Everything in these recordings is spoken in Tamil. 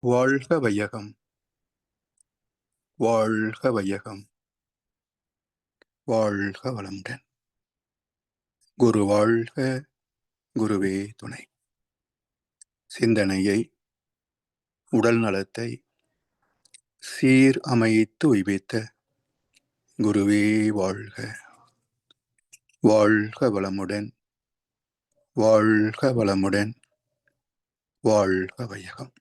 வாழ்க வையகம், வாழ்க வையகம், வாழ்க வளமுடன். குரு வாழ்க, குருவே துணை. சிந்தனையை, உடல் நலத்தை சீர் அமைத்து உய்வித்த குருவே வாழ்க. வாழ்க வளமுடன், வாழ்க வளமுடன், வாழ்க வையகம்.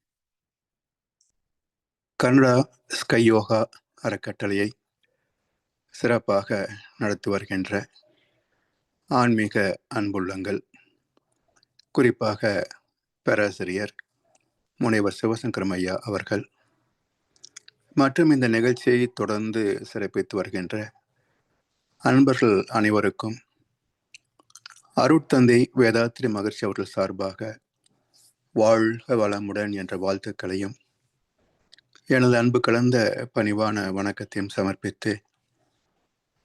கனடா ஸ்கை யோகா அறக்கட்டளையை சிறப்பாக நடத்தி வருகின்ற ஆன்மீக அன்புள்ளங்கள், குறிப்பாக பேராசிரியர் முனைவர் சிவசங்கரம் ஐயா அவர்கள் மற்றும் இந்த நிகழ்ச்சியை தொடர்ந்து சிறப்பித்து வருகின்ற அன்பர்கள் அனைவருக்கும் அருட்தந்தை வேதாத்ரி மகர்ஷி அவர்கள் சார்பாக வாழ்க வளமுடன் என்ற வாழ்த்துக்களையும் எனது அன்பு கலந்த பணிவான வணக்கத்தையும் சமர்ப்பித்து,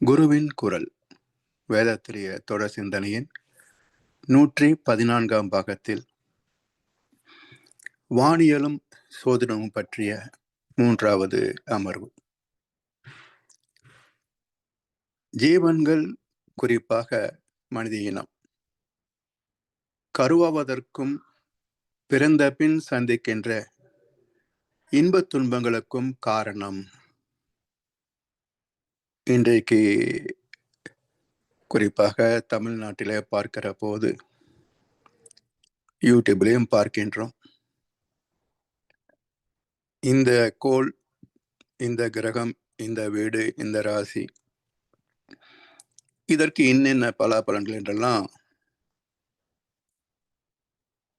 குருவின் குரல் வேதாத்திரிய தொடர் சிந்தனையின் 114ஆம் பாகத்தில் வானியலும் சோதனமும் பற்றிய 3வது அமர்வு. ஜீவன்கள், குறிப்பாக மனித இனம், கருவாவதற்கும் பிறந்த பின் சந்திக்கின்ற இன்பத் துன்பங்களுக்கும் காரணம். இன்றைக்கு குறிப்பாக தமிழ்நாட்டிலே பார்க்கிற போது யூடியூப்லையும் பார்க்கின்றோம். இந்த கோள், இந்த கிரகம், இந்த வீடு, இந்த ராசி, இதற்கு என்னென்ன பலாபலன்கள் என்றெல்லாம்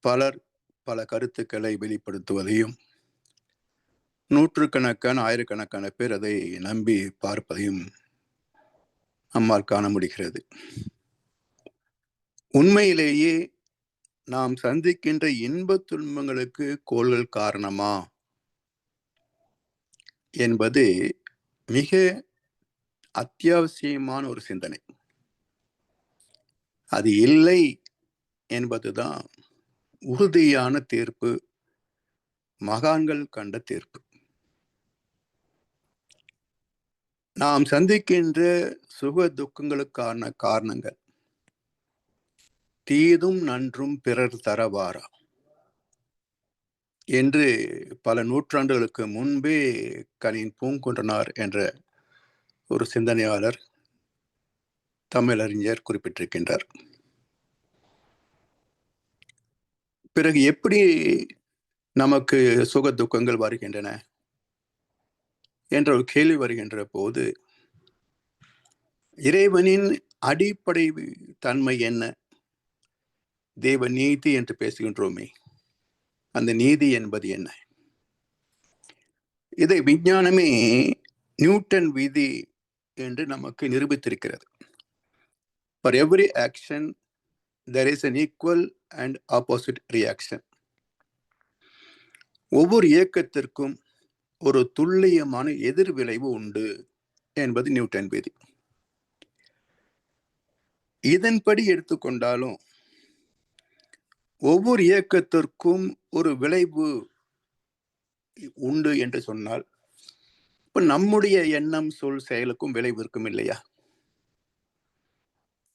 பலர் பல கருத்துக்களை வெளிப்படுத்துவதையும் நூற்றுக்கணக்கான ஆயிரக்கணக்கான பேர் அதை நம்பி பார்ப்பதையும் நம்மால் காண முடிகிறது. உண்மையிலேயே நாம் சந்திக்கின்ற இன்பத் துன்பங்களுக்கு கோள்கள் காரணமா என்பது மிக அத்தியாவசியமான ஒரு சிந்தனை. அது இல்லை என்பதுதான் உறுதியான தீர்ப்பு, மகான்கள் கண்ட தீர்ப்பு. நாம் சந்திக்கின்ற சுக துக்கங்களுக்கான காரணங்கள் தீதும் நன்றும் பிறர் தரவாரா என்று பல நூற்றாண்டுகளுக்கு முன்பே கனின் பூங்குன்றனார் என்ற ஒரு சிந்தனையாளர், தமிழறிஞர் குறிப்பிட்டிருக்கின்றார். பிறகு எப்படி நமக்கு சுக துக்கங்கள் வருகின்றன என்ற ஒரு கேள்வி வருகின்ற போது, இறைவனின் அடிப்படை தன்மை என்ன? தேவ நீதி என்று பேசுகின்றோமே, அந்த நீதி என்பது என்ன? இதை விஞ்ஞானமே நியூட்டன் விதி என்று நமக்கு நிரூபித்திருக்கிறது. For every action there is an equal and opposite reaction. ஒவ்வொரு இயக்கத்திற்கும் ஒரு துல்லியமான எதிர்விளைவு உண்டு என்பது நியூட்டன் விதி. இதன்படி எடுத்துக்கொண்டாலும் ஒவ்வொரு இயக்கத்திற்கும் ஒரு விளைவு உண்டு என்று சொன்னால், இப்ப நம்முடைய எண்ணம், சொல், செயலுக்கும் விளைவு இருக்கும் இல்லையா?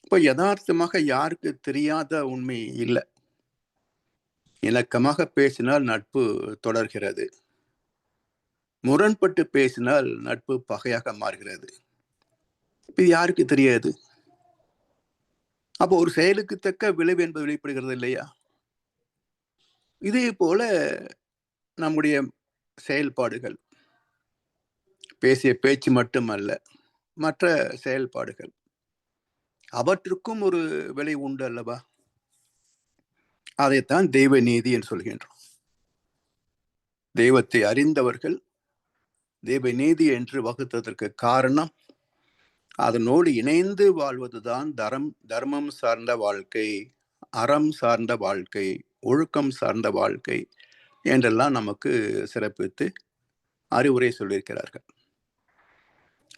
இப்ப யதார்த்தமாக யாருக்கு தெரியாத உண்மை இல்லை. இணக்கமாக பேசினால் நட்பு தொடர்கிறது, முரண்பட்டு பேசினால் நட்பு பகையாக மாறுகிறது. இது யாருக்கு தெரியாது? அப்போ ஒரு செயலுக்கு தக்க விளைவு என்பது வெளிப்படுகிறது இல்லையா? இதே போல நம்முடைய செயல்பாடுகள், பேசிய பேச்சு மட்டுமல்ல, மற்ற செயல்பாடுகள், அவற்றுக்கும் ஒரு விலை உண்டு அல்லவா? அதைத்தான் தெய்வ நீதி என்று சொல்கின்றோம். தெய்வத்தை அறிந்தவர்கள் தெய்வ நீதி என்று வகுத்ததற்கு காரணம், அதனோடு இணைந்து வாழ்வதுதான் தர்மம் சார்ந்த வாழ்க்கை, அறம் சார்ந்த வாழ்க்கை, ஒழுக்கம் சார்ந்த வாழ்க்கை என்றெல்லாம் நமக்கு சிறப்பித்து அறிவுரை சொல்லியிருக்கிறார்கள்.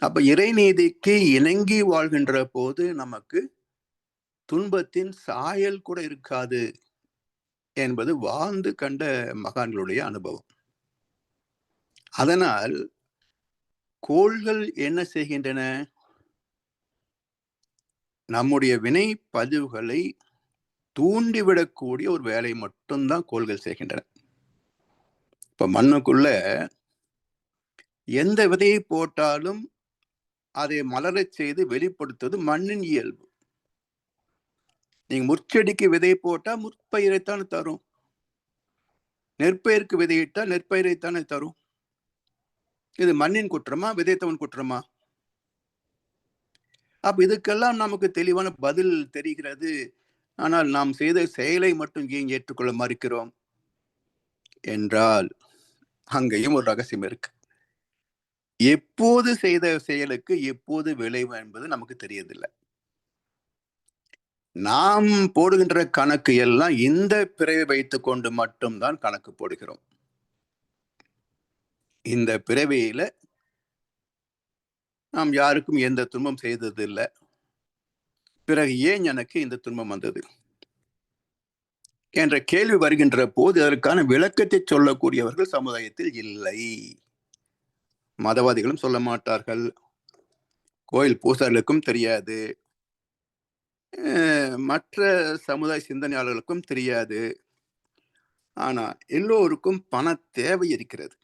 அப்ப இறைநீதிக்கு இணங்கி வாழ்கின்ற போது நமக்கு துன்பத்தின் சாயல் கூட இருக்காது என்பது வாழ்ந்து கண்ட மகான்களுடைய அனுபவம். அதனால் கோள்கள் என்ன செய்கின்றன? நம்முடைய வினை பதிவுகளை தூண்டிவிடக்கூடிய ஒரு வேலை மட்டும்தான் கோள்கள் செய்கின்றன. இப்ப மண்ணுக்குள்ள எந்த விதையை போட்டாலும் அதை மலரச் செய்து வெளிப்படுத்துவது மண்ணின் இயல்பு. நீங்க முற்செடிக்கு விதை போட்டா முற்பயிரைத்தான் தரும். நெற்பயிருக்கு விதையிட்டா நெற்பயிரைத்தானே தரும். இது மண்ணின் குற்றமா, விதைத்தவன் குற்றமா? அப்ப இதுக்கெல்லாம் நமக்கு தெளிவான பதில் தெரிகிறது. ஆனால் நாம் செய்த செயலை மட்டும் ஏன் ஏற்றுக்கொள்ள மறுக்கிறோம் என்றால், அங்கேயும் ஒரு ரகசியம் இருக்கு. எப்போது செய்த செயலுக்கு எப்போது விளைவு என்பது நமக்கு தெரியதில்லை. நாம் போடுகின்ற கணக்கு எல்லாம் இந்த பிறவை வைத்துக் கொண்டு மட்டும்தான் கணக்கு போடுகிறோம். இந்த பிறவியில நாம் யாருக்கும் எந்த துன்பம் செய்ததில்லை. பிறகு ஏன் எனக்கு இந்த துன்பம் வந்தது என்ற கேள்வி வருகின்ற போது அதற்கான விளக்கத்தை சொல்லக்கூடியவர்கள் சமுதாயத்தில் இல்லை. மதவாதிகளும் சொல்ல மாட்டார்கள், கோயில் பூசாரிகளுக்கும் தெரியாது, மற்ற சமுதாய சிந்தனையாளர்களுக்கும் தெரியாது. ஆனா எல்லோருக்கும் பண தேவை இருக்கிறது.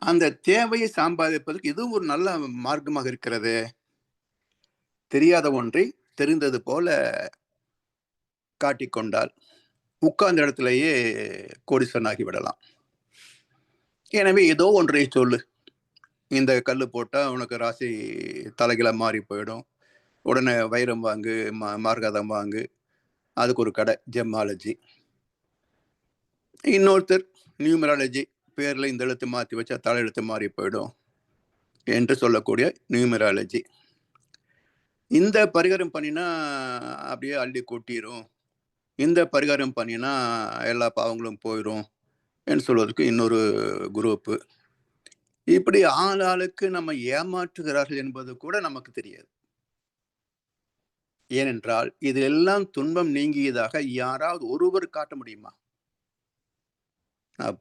அந்த தேவையை சம்பாதிப்பதற்கு இதுவும் ஒரு நல்ல மார்க்கமாக இருக்கிறது. தெரியாத ஒன்றை தெரிந்தது போல காட்டிக்கொண்டால் உட்கார்ந்த இடத்திலேயே கோடீஸ்வரனாகி விடலாம். எனவே ஏதோ ஒன்றை சொல்லு, இந்த கல் போட்டா உனக்கு ராசி தலைகீழா மாறி போயிடும், உடனே வைரம் வாங்கு, மார்காதம் வாங்கு, அதுக்கு ஒரு கடை ஜெம்மாலஜி. இன்னொருத்தர் நியூமராலஜி, பேர்ல இந்த எழுத்து மாற்றி வச்சா தலை எழுத்து மாறி போயிடும் என்று சொல்லக்கூடிய நியூமராலஜி. இந்த பரிகாரம் பண்ணினா அப்படியே அள்ளி கொட்டிரும், இந்த பரிகாரம் பண்ணினா எல்லா பாவங்களும் போயிடும் என்று சொல்வதற்கு இன்னொரு குரூப்பு. இப்படி ஆளாளுக்கு நம்ம ஏமாற்றுகிறார்கள் என்பது கூட நமக்கு தெரியாது. ஏனென்றால் இதெல்லாம் துன்பம் நீங்கியதாக யாராவது ஒருவர் காட்ட முடியுமா?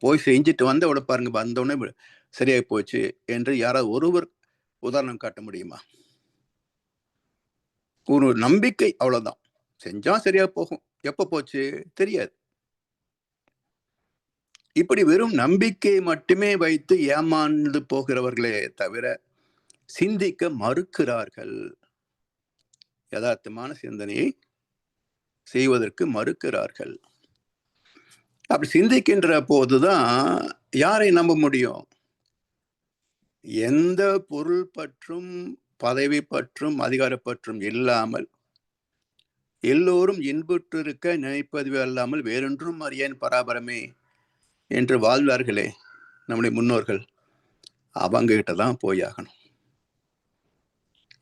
போய் செஞ்சுட்டு வந்த பாருங்க, வந்தோடனே சரியாகி போச்சு என்று யாராவது ஒருவர் உதாரணம் காட்ட முடியுமா? ஒரு நம்பிக்கை, அவ்வளவுதான். செஞ்சா சரியா போகும், எப்ப போச்சு தெரியாது. இப்படி வெறும் நம்பிக்கை மட்டுமே வைத்து ஏமாந்து போகிறவர்களே தவிர சிந்திக்க மறுக்கிறார்கள். யதார்த்தமான சிந்தனையை செய்வதற்கு மறுக்கிறார்கள். அப்படி சிந்திக்கின்ற போதுதான் யாரை நம்ப முடியும்? எந்த பொருள் பற்றும், பதவி பற்றும், அதிகார பற்றும் இல்லாமல் எல்லோரும் இன்புற்றிருக்க நினைப்பது அல்லாமல் வேறொன்றும் அறியேன் பராபரமே என்று வாழ்வார்களே நம்முடைய முன்னோர்கள், அவங்க கிட்டதான் போயாகணும்.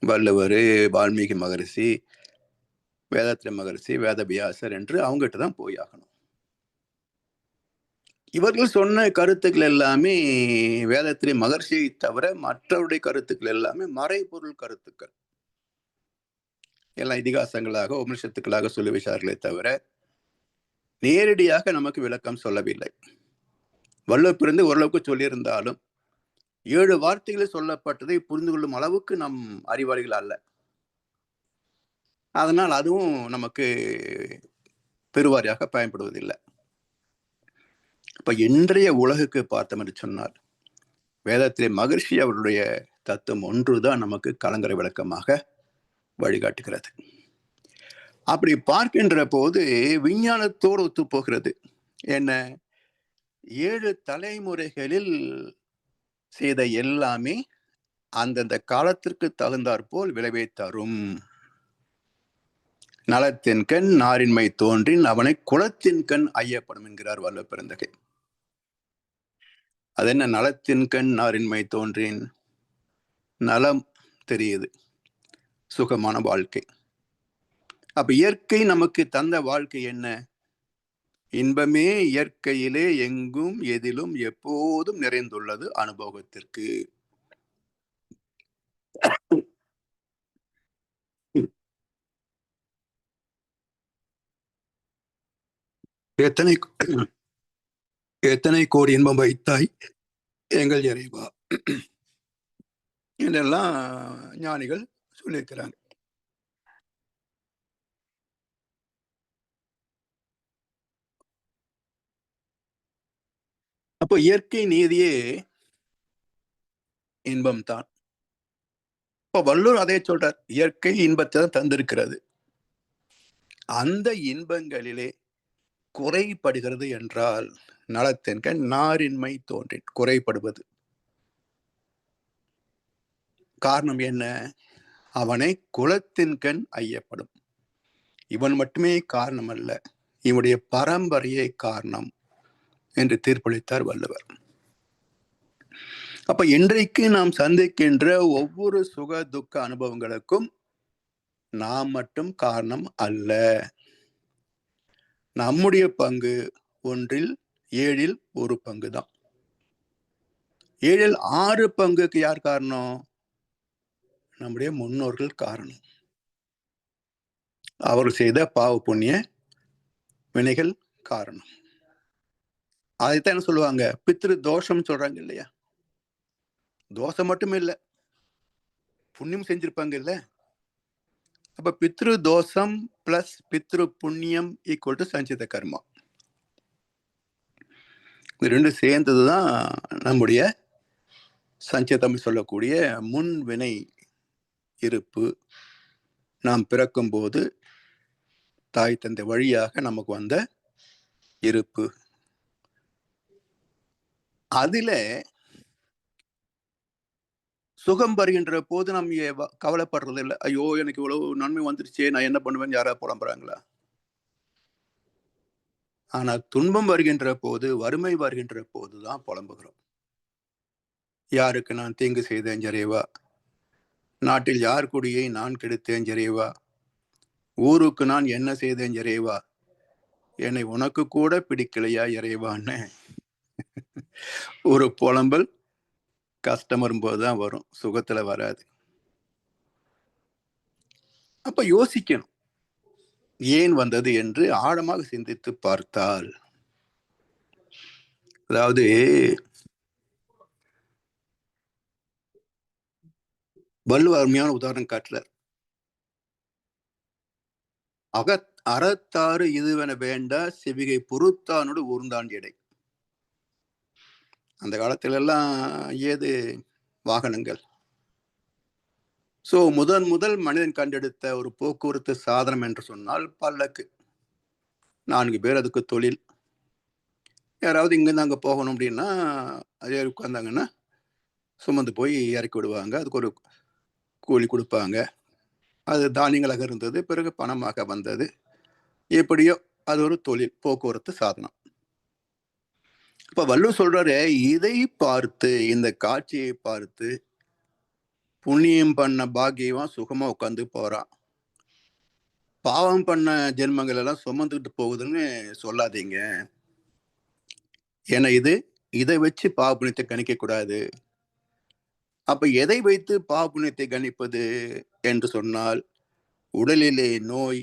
வள்ளுவர், வால்மீகி மகரிஷி, வேதாத்திரி மகரிஷி, வேதவியாசர் என்று அவங்ககிட்ட தான் போயாகணும். இவர்கள் சொன்ன கருத்துக்கள் எல்லாமே வேதத்திரி மகர்ஷியை தவிர மற்றவருடைய கருத்துக்கள் எல்லாமே மறைபொருள் கருத்துக்கள். எல்லாம் இதிகாசங்களாக, உபனிஷத்துக்களாக சொல்லி வைத்தார்களே தவிர நேரடியாக நமக்கு விளக்கம் சொல்லவில்லை. வள்ளுவர் பிறந்து ஓரளவுக்கு சொல்லியிருந்தாலும் 7 வார்த்தைகளில் சொல்லப்பட்டதை புரிந்து கொள்ளும் அளவுக்கு நம் அறிவாளிகள் அல்ல. அதனால் அதுவும் நமக்கு பெருவாரியாக பயன்படுவதில்லை. இப்ப இன்றைய உலகுக்கு பார்த்தோம் என்று சொன்னால் வேதத்திலே மகர்ஷி அவருடைய தத்துவம் ஒன்றுதான் நமக்கு கலங்கரை விளக்கமாக வழிகாட்டுகிறது. அப்படி பார்க்கின்ற போது விஞ்ஞானத்தோடு ஒத்து போகிறது. என்ன? 7 தலைமுறைகளில் செய்த எல்லாமே அந்தந்த காலத்திற்கு தகுந்தாற்போல் விளைவை தரும். நலத்தின் கண் நாரின்மை தோன்றின் அவனை குலத்தின் கண் ஐயப்படும் என்கிறார் வள்ளுவர் பெருந்தகை. அது என்ன நலத்தின் கண் நாரின்மை தோன்றின்? நலம் தெரியுது, சுகமான வாழ்க்கை. அப்ப இயற்கை நமக்கு தந்த வாழ்க்கை என்ன? இன்பமே இயற்கையிலே எங்கும் எதிலும் எப்போதும் நிறைந்துள்ளது அனுபவத்திற்கு. எத்தனை எத்தனை கோடி இன்பம் வைத்தாய் எங்கள் இறைவா என்றெல்லாம் ஞானிகள் சொல்லியிருக்கிறாங்க. அப்போ இயற்கை நீதியே இன்பம் தான். இப்போ வள்ளுவர் அதே சொல்றார், இயற்கை இன்பத்தை தான் தந்திருக்கிறது. அந்த இன்பங்களிலே குறைபடுகிறது என்றால் நலத்தென்க நாரின்மை தோன்றின். குறைபடுவது காரணம் என்ன? அவனை குலத்தின்கண் ஐயப்படும். இவன் மட்டுமே காரணம் அல்ல, இவனுடைய பரம்பரையே காரணம் என்று தீர்ப்பளித்தார் வள்ளுவர். அப்ப இன்றைக்கு நாம் சந்திக்கின்ற ஒவ்வொரு சுக துக்க அனுபவங்களுக்கும் நாம் மட்டும் காரணம் அல்ல. நம்முடைய பங்கு 1/7 ஒரு பங்கு தான். 6 பங்குக்கு யார் காரணம்? நம்முடைய முன்னோர்கள் காரணம். அவர்கள் செய்த பாவ புண்ணிய வினைகள் காரணம். அதைத்தான் என்ன சொல்லுவாங்க, பித்ரு தோஷம் சொல்றாங்க இல்லையா? தோஷம் மட்டும் இல்ல, புண்ணியம் செஞ்சிருப்பாங்க இல்ல. அப்ப பித்ரு தோஷம் பிளஸ் பித்ரு புண்ணியம் ஈக்குவல் டு சஞ்சித கர்மா. இது ரெண்டு சேர்ந்ததுதான் நம்முடைய சஞ்சிதம் சொல்லக்கூடிய முன்வினை இருப்பு. நாம் பிறக்கும் போது தாய் தந்தை வழியாக நமக்கு வந்த இருப்பு. அதில சுகம் வருகின்ற போது நம்ம கவலைப்படுறது இல்லை. ஐயோ எனக்கு இவ்வளவு நன்மை வந்துருச்சே, நான் என்ன பண்ணுவேன்னு யாராவது புலம்புறாங்களா? ஆனா துன்பம் வருகின்ற போது, வறுமை வருகின்ற போதுதான் புலம்புகிறோம். யாருக்கு நான் தீங்கு செய்தேன் இறைவா? நாட்டில் யார் குடியை நான் கெடுத்தேன் இறைவா? ஊருக்கு நான் என்ன செய்தேன் இறைவா? என்னை உனக்கு கூட பிடிக்கலையா இறைவான்னு ஒரு புலம்பல் கஷ்டம் வரும்போதுதான் வரும், சுகத்துல வராது. அப்ப யோசிக்கணும், ஏன் வந்தது என்று ஆழமாக சிந்தித்து பார்த்தால், அதாவது வள்ளுவர் அருமையான உதாரணம் காட்டுறார். அறத்தாறு இதுவென வேண்டா செவிகை பொறுத்தானோடு ஊர்ந்தான் எடை. அந்த காலத்துல எல்லாம் ஏது வாகனங்கள். சோ முதல் மனிதன் கண்டெடுத்த ஒரு போக்குவரத்து சாதனம் என்று சொன்னால் பல்லக்கு. 4 பேர் அதுக்கு தொழில். யாராவது இங்கிருந்து அங்க போகணும் அப்படின்னா அதே உட்கார்ந்தாங்கன்னா சுமந்து போய் இறக்கி விடுவாங்க. அதுக்கு ஒரு கூலி கொடுப்பாங்க. அது தானியங்களாக இருந்தது, பிறகு பணமாக வந்தது. எப்படியோ அது ஒரு தொழில், போக்குவரத்து சாதனம். இப்ப வள்ளுவர் சொல்றாரு, இதை பார்த்து, இந்த காட்சியை பார்த்து புண்ணியம் பண்ண பாக்கியவன் சுகமா உட்காந்து போறான், பாவம் பண்ண ஜென்மங்கள் எல்லாம் சுமந்துட்டு போகுதுன்னு சொல்லாதீங்க. ஏன்னா இதை வச்சு பாவ புண்ணியத்தை கணிக்க கூடாது. அப்ப எதை வைத்து பாவ புண்ணியத்தை கணிப்பது என்று சொன்னால், உடலிலே நோய்,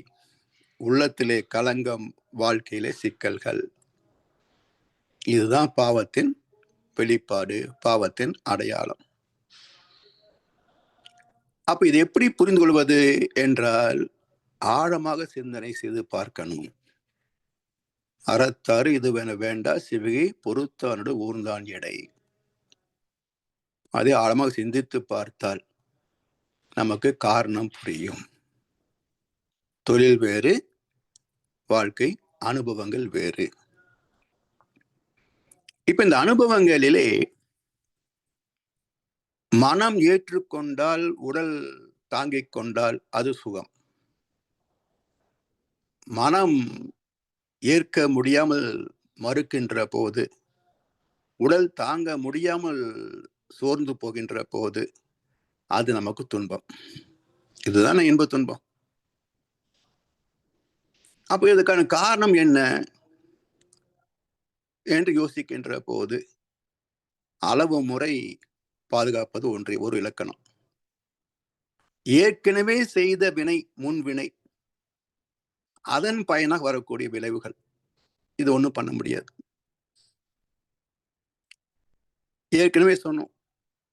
உள்ளத்திலே களங்கம், வாழ்க்கையிலே சிக்கல்கள். இதுதான் பாவத்தின் வெளிப்பாடு, பாவத்தின் அடையாளம். அப்ப இது எப்படி புரிந்து கொள்வது என்றால், ஆழமாக சிந்தனை செய்து பார்க்கணும். அறத்தாறு இதுவென வேண்டா சிவிகை பொறுத்தானோடு ஊர்ந்தான் எடை. அதை ஆழமாக சிந்தித்து பார்த்தால் நமக்கு காரணம் புரியும். தொழில் வேறு, வாழ்க்கை அனுபவங்கள் வேறு. இப்ப இந்த அனுபவங்களிலே மனம் ஏற்றுக்கொண்டால், உடல் தாங்கிக் கொண்டால் அது சுகம். மனம் ஏற்க முடியாமல் மறுக்கின்ற போது, உடல் தாங்க முடியாமல் சோர்ந்து போகின்ற போது அது நமக்கு துன்பம். இதுதானே இன்ப துன்பம். அப்ப இதுக்கான காரணம் என்ன என்று யோசிக்கின்ற போது, அளவு முறை பாதுகாப்பது ஒரு இலக்கணம். ஏற்கனவே செய்த வினை, முன்வினை, அதன் பயனாக வரக்கூடிய விளைவுகள், இது ஒண்ணும் பண்ண முடியாது. ஏற்கனவே சொன்னோம்,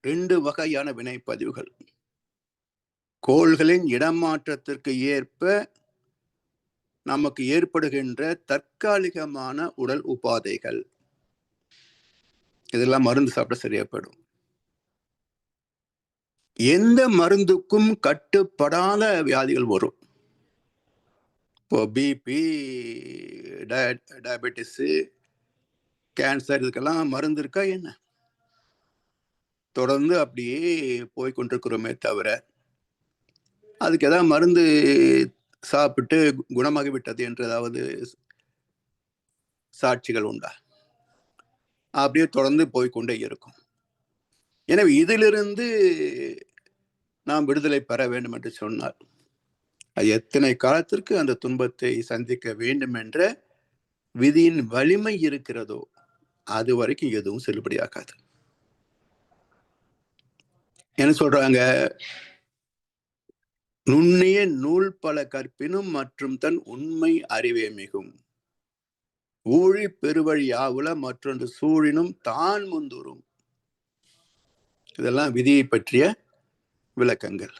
2 வகையான வினைப்பதிவுகள். கோள்களின் இடமாற்றத்திற்கு ஏற்ப நமக்கு ஏற்படுகின்ற தற்காலிகமான உடல் உபாதைகள். இதெல்லாம் மருந்து சாப்பிட சரியா போயிடும். எந்த மருந்துக்கும் கட்டுப்படாத வியாதிகள் வரும். இப்போ பிபி, டயபெட்டிஸ், கேன்சர், இதுக்கெல்லாம் மருந்து இருக்கா என்ன? தொடர்ந்து அப்படியே போய்கொண்டிருக்கிறோமே தவிர அதுக்கு ஏதாவது மருந்து சாப்பிட்டு குணமாகி விட்டது என்று ஏதாவது சாட்சிகள் உண்டா? அப்படியே தொடர்ந்து போய்கொண்டே இருக்கும். எனவே இதிலிருந்து நாம் விடுதலை பெற வேண்டும் என்று சொன்னார். அது எத்தனை காலத்திற்கு அந்த துன்பத்தை சந்திக்க வேண்டும் என்ற விதியின் வலிமை இருக்கிறதோ அது வரைக்கும் எதுவும் செல்லுபடியாகாது. என்ன சொல்றாங்க? நுண்ணிய நூல் பல கற்பினும் மற்றும் தன் உண்மை அறிவே மிகும். ஊழி பெருவழி யாவுல மற்றொன்று சூழினும் தான் முந்துரும். இதெல்லாம் விதியை பற்றிய விளக்கங்கள்.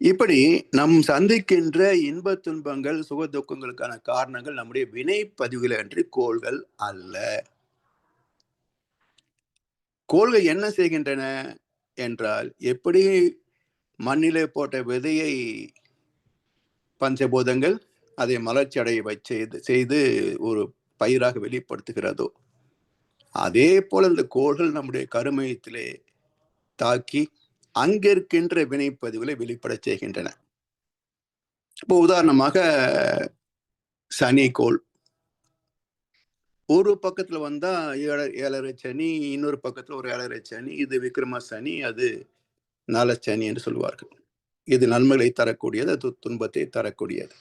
இப்படி நம் சந்திக்கின்ற இன்ப துன்பங்கள், சுக துக்கங்களுக்கான காரணங்கள் நம்முடைய வினை பதிவுகள் அன்றி கோள்கள் அல்ல. கோள்கள் என்ன செய்கின்றன என்றால், எப்படி மண்ணிலே போட்ட விதையை பஞ்சபூதங்கள் அதை மலர்ச்சி அடைய செய்து ஒரு பயிராக வெளிப்படுத்துகிறதோ, அதே போல இந்த கோள்கள் நம்முடைய கருமையத்திலே தாக்கி அங்கிருக்கின்ற வினைப்பதிவுகளை வெளிப்பட செய்கின்றன. இப்போ உதாரணமாக சனி கோள் ஒரு பக்கத்துல வந்தா 7.5 சனி, இன்னொரு பக்கத்துல ஒரு 7.5 சனி. இது விக்ரம சனி, அது நல சனி என்று சொல்வார்கள். இது நன்மைகளை தரக்கூடியது, அது துன்பத்தை தரக்கூடியது.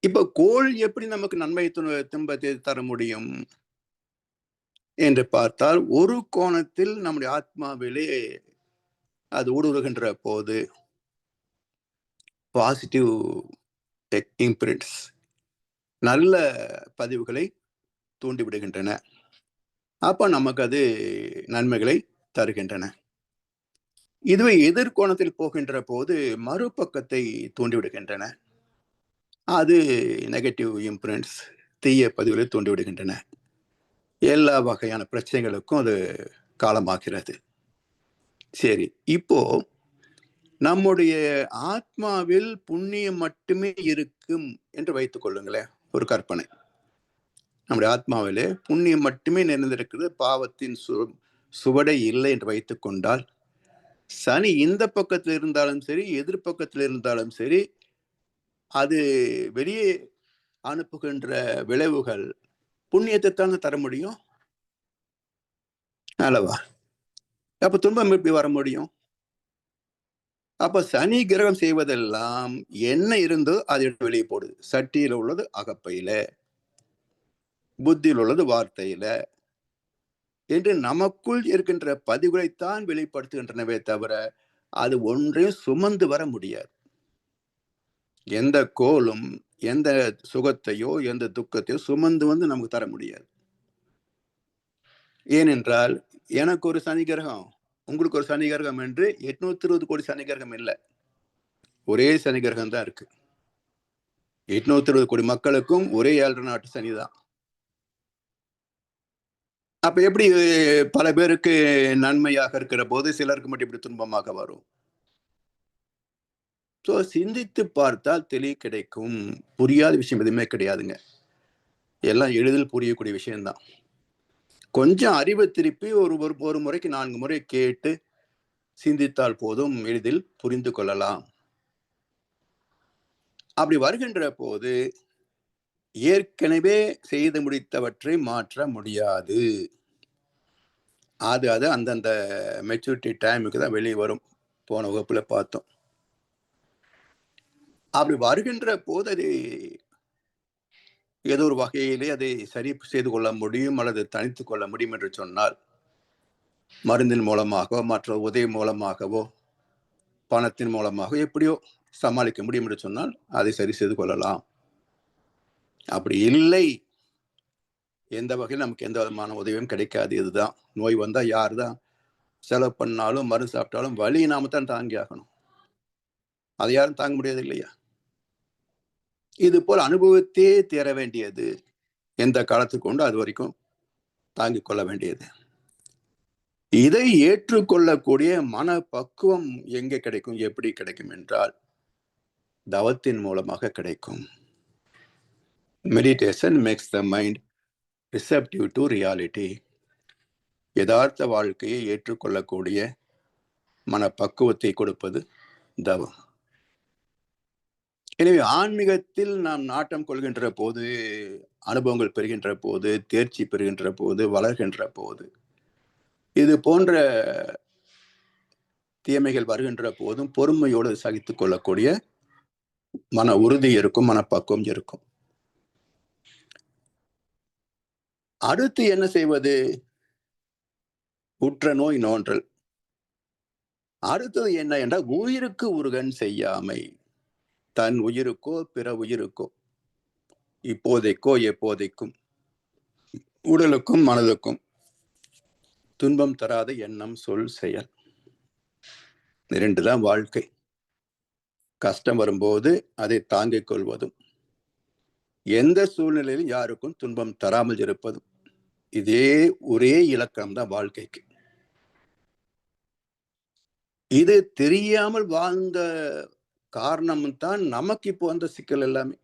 இப்ப கோள் எப்படி நமக்கு நன்மை துன்பத்தை தர முடியும் என்று பார்த்தால், ஒரு கோணத்தில் நம்முடைய ஆத்மாவிலே அது ஊடுருகின்ற போது பாசிட்டிவ் இம்பிரிண்ட்ஸ், நல்ல பதிவுகளை தூண்டிவிடுகின்றன. அப்ப நமக்கு அது நன்மைகளை தருகின்றன. இதுவே எதிர்கோணத்தில் போகின்ற போது மறுபக்கத்தை தூண்டிவிடுகின்றன. அது நெகட்டிவ் இம்பிரிண்ட்ஸ், தீய பதிவுகளை தூண்டிவிடுகின்றன. எல்லா வகையான பிரச்சனைகளுக்கும் அது காலமாகிறது. சரி, இப்போ நம்முடைய ஆத்மாவில் புண்ணியம் மட்டுமே இருக்கும் என்று வைத்துக் கொள்ளுங்களேன். ஒரு கற்பனை. நம்முடைய ஆத்மாவிலே புண்ணியம் மட்டுமே நிறைந்திருக்கிறது, பாவத்தின் சுவடை இல்லை என்று வைத்துக் கொண்டால், சனி இந்த பக்கத்தில் இருந்தாலும் சரி, எதிர்பக்கத்தில் இருந்தாலும் சரி, அது வெளியே அனுப்புகின்ற விளைவுகள் புண்ணியத்தை தாங்க தர முடியும் அல்லவா? அப்ப துன்பம் எப்படி வர முடியும்? அப்ப சனி கிரகம் செய்வதெல்லாம் என்ன இருந்தோ அதை வெளியே போடுது. சட்டியில உள்ளது அகப்பையில, புத்தியில் உள்ளது வார்த்தையில என்று நமக்குள் இருக்கின்ற பதிவுகளைத்தான் வெளிப்படுத்துகின்றனவே தவிர அது ஒன்றையும் சுமந்து வர முடியாது. எந்த கோளும் எந்த சுகத்தையோ எந்த துக்கத்தையோ சுமந்து வந்து நமக்கு தர முடியாது. ஏனென்றால் எனக்கு ஒரு சனி கிரகம், உங்களுக்கு ஒரு சனி கிரகம் என்று 820 கோடி சனி கிரகம் இல்லை. ஒரே சனி கிரகம் தான் இருக்கு. 820 கோடி மக்களுக்கும் ஒரே 7 நாட்டு சனிதான். அப்ப எப்படி பல பேருக்கு நன்மையாக இருக்கிற போது சிலருக்கு மட்டும் இப்படி துன்பமாக வரும்? ஸோ சிந்தித்து பார்த்தால் தெளிவு கிடைக்கும். புரியாத விஷயம் எதுவுமே கிடையாதுங்க. எல்லாம் எளிதில் புரியக்கூடிய விஷயம்தான். கொஞ்சம் அறிவை திருப்பி ஒரு முறைக்கு 4 முறை கேட்டு சிந்தித்தால் போதும், எளிதில் புரிந்து கொள்ளலாம். அப்படி வருகின்ற போது ஏற்கனவே செய்து முடித்தவற்றை மாற்ற முடியாது. அது அந்தந்த மெச்சூரிட்டி டைமுக்கு தான் வெளியே வரும். போன வகுப்புல பார்த்தோம். அப்படி வருகின்ற போது அது ஏதோ ஒரு வகையிலே அதை சரி செய்து கொள்ள முடியும் அல்லது தனித்துக் கொள்ள முடியும் என்று சொன்னால், மருந்தின் மூலமாகவோ மற்ற உதவி மூலமாகவோ பணத்தின் மூலமாக எப்படியோ சமாளிக்க முடியும் என்று சொன்னால் அதை சரி செய்து கொள்ளலாம். அப்படி இல்லை எந்த வகையில் நமக்கு எந்த விதமான உதவியும் கிடைக்காது. இதுதான் நோய் வந்தா யார் தான் செலவு பண்ணாலும் மருந்து சாப்பிட்டாலும் வலி நாம தான் தாங்கி ஆகணும். அதை யாரும் தாங்க முடியாது இல்லையா? இது போல் அனுபவத்தே தேர வேண்டியது. எந்த காலத்துக்கு உண்டோ அது வரைக்கும் தாங்கிக் கொள்ள வேண்டியது. இதை ஏற்றுக்கொள்ளக்கூடிய மனப்பக்குவம் எங்கே கிடைக்கும், எப்படி கிடைக்கும் என்றால், தவத்தின் மூலமாக கிடைக்கும். Meditation makes the mind receptive to reality. யதார்த்த வாழ்க்கையை ஏற்றுக்கொள்ளக்கூடிய மனப்பக்குவத்தை கொடுப்பது தவம். எனவே ஆன்மீகத்தில் நாம் நாட்டம் கொள்கின்ற போது, அனுபவங்கள் பெறுகின்ற போது, தேர்ச்சி பெறுகின்ற போது, வளர்கின்ற போது, இது போன்ற தீமைகள் வருகின்ற போதும் பொறுமையோடு சகித்துக் கொள்ளக்கூடிய மன உறுதி இருக்கும், மனப்பக்குவம் இருக்கும். அடுத்து என்ன செய்வது? உற்ற நோய் நோன்றல். அடுத்தது என்ன என்றால், உயிருக்கு உருகன் செய்யாமை. தன் உயிருக்கோ பிற உயிருக்கோ, இப்போதைக்கோ எப்போதைக்கும், உடலுக்கும் மனதுக்கும் துன்பம் தராத எண்ணம், சொல், செயல். 2 தான் வாழ்க்கை. கஷ்டம் வரும்போது அதை தாங்கிக் கொள்வதும், எந்த சூழ்நிலையிலும் யாருக்கும் துன்பம் தராமல் இருப்பதும். இதே ஒரே இலக்கணம் தான் வாழ்க்கைக்கு. இது தெரியாமல் வாழ்ந்த காரணம் தான் நமக்கு இப்போ வந்த சிக்கல் எல்லாமே.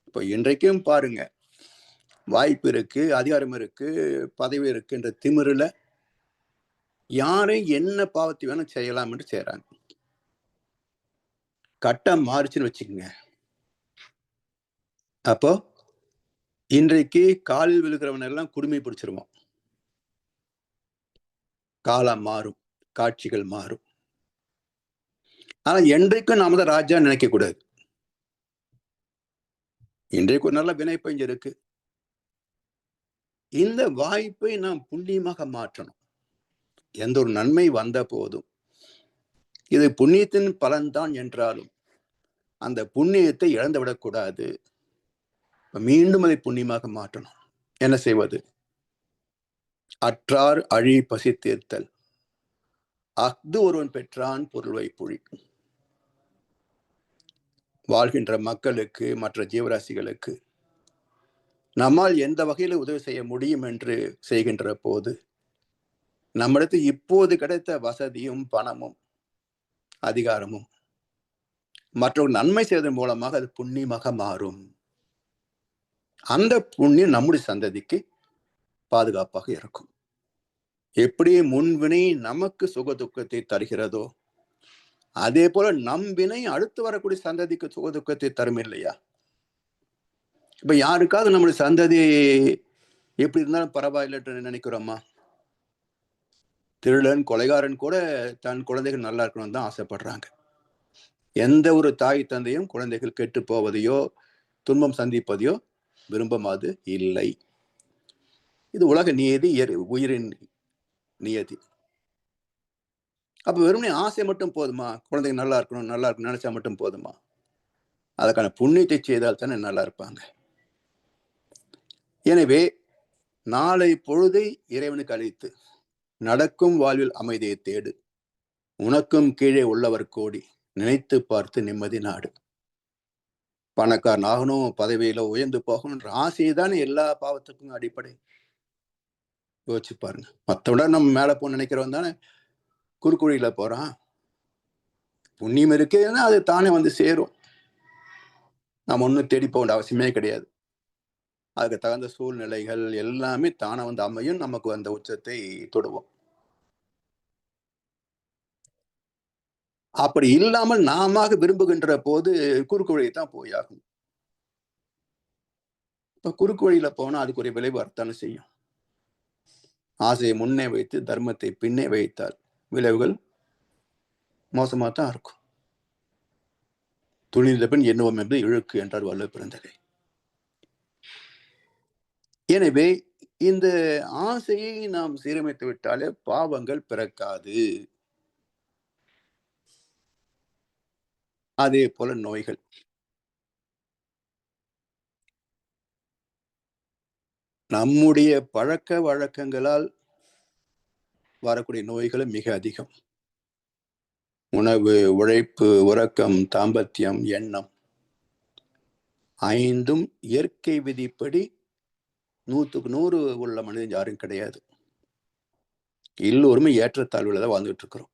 இப்போ இன்றைக்கும் பாருங்க, வாய்ப்பு இருக்கு, அதிகாரம் இருக்கு, பதவி இருக்குன்ற திமிருல யாரை என்ன பாவத்தை வேணும் செய்யலாம் என்று செய்யறாங்க. கட்டம் மாறுச்சுன்னு வச்சுக்கோங்க. அப்போ இன்றைக்கு காலில் விழுகிறவன் எல்லாம் குடுமி பிடிச்சிருவான். காலம் மாறும், காட்சிகள் மாறும். ஆனா என்றைக்கும் நாம தான் ராஜா நினைக்க கூடாது. இன்றைக்கு ஒரு நல்ல வினை பஞ்சு இருக்கு. இந்த வாய்ப்பை நாம் புண்ணியமாக மாற்றணும். எந்த ஒரு நன்மை வந்த போதும் இது புண்ணியத்தின் பலன்தான் என்றாலும் அந்த புண்ணியத்தை இழந்து விடக்கூடாது. மீண்டும் அதை புண்ணியமாக மாற்றணும். என்ன செய்வது? அற்றார் அழி பசி தீர்த்தல், அஃது ஒருவன் பெற்றான் பொருள்வை புழி. வாழ்கின்ற மக்களுக்கு, மற்ற ஜீவராசிகளுக்கு நம்மால் எந்த வகையில் உதவி செய்ய முடியும் என்று செய்கின்ற போது, நம்மிடத்தில் இப்போது கிடைத்த வசதியும் பணமும் அதிகாரமும் மற்றொரு நன்மை செய்வதன் மூலமாக அது புண்ணியமாக மாறும். அந்த புண்ணியம் நம்முடைய சந்ததிக்கு பாதுகாப்பாக இருக்கும். எப்படி முன்வினை நமக்கு சுக துக்கத்தை தருகிறதோ, அதே போல நம் வினை அடுத்து வரக்கூடிய சந்ததிக்கு சுக துக்கத்தை தரும் இல்லையா? இப்ப யாருக்காவது நம்முடைய சந்ததி எப்படி இருந்தாலும் பரவாயில்லை நினைக்கிறோமா? திருடன், கொலைகாரன் கூட தன் குழந்தைகள் நல்லா இருக்கணும்னு தான் ஆசைப்படுறாங்க. எந்த ஒரு தாய் தந்தையும் குழந்தைகள் கெட்டு போவதையோ, துன்பம் சந்திப்பதையோ விரும்பமாது இல்லை. இது உலக நியதி, உயிரின் நியதி. அப்ப வெறுமனே ஆசை மட்டும் போதுமா? குழந்தைங்க நல்லா இருக்கணும், நல்லா இருக்கணும் நினைச்சா மட்டும் போதுமா? அதுக்கான புண்ணியத்தை செய்தால் தானே நல்லா இருப்பாங்க. எனவே நாளை பொழுதை இறைவனுக்கு அளித்து நடக்கும் வாழ்வில் அமைதியை தேடு. உனக்கும் கீழே உள்ளவர் கோடி, நினைத்து பார்த்து நிம்மதி நாடு. பணக்காரன் ஆகணும், பதவியில உயர்ந்து போகணும்ன்ற ஆசை தானே எல்லா பாவத்துக்கும் அடிப்படை. யோசிச்சு பாருங்க. மற்றவிட நம்ம மேல போக நினைக்கிறவன் தானே குறுக்குழியில போறான். புண்ணியம் இருக்குன்னா அது தானே வந்து சேரும். நம்ம ஒன்னும் தேடி போக வேண்டிய அவசியமே கிடையாது. அதுக்கு தகுந்த சூழ்நிலைகள் எல்லாமே தானே வந்து அமையும். நமக்கு அந்த உச்சத்தை தொடுவோம். அப்படி இல்லாமல் நாம விரும்புகின்ற போது குறுக்கு வழியை தான் போயாகும். இப்ப குறுக்கு வழியில போனா அதுக்குரிய விளைவு வரத்தானே செய்யும். ஆசையை முன்னே வைத்து தர்மத்தை பின்னே வைத்தால் விளைவுகள் மோசமா தான் இருக்கும். துணிந்த பின் எண்ணுவோம் என்று இழுக்கு என்றார் வள்ளுவர் பிறந்தகை. எனவே இந்த ஆசையை நாம் சீரமைத்து விட்டாலே பாவங்கள் பிறக்காது. அதே போல நோய்கள். நம்முடைய பழக்க வழக்கங்களால் வரக்கூடிய நோய்களும் மிக அதிகம். உணவு, உழைப்பு, உறக்கம், தாம்பத்தியம், எண்ணம் 5ம் இயற்கை விதிப்படி 100க்கு 100 உள்ள மனிதன் யாரும் கிடையாது. எல்லோருமே ஏற்றத்தாழ்வுல தான் வாழ்ந்துட்டு இருக்கிறோம்.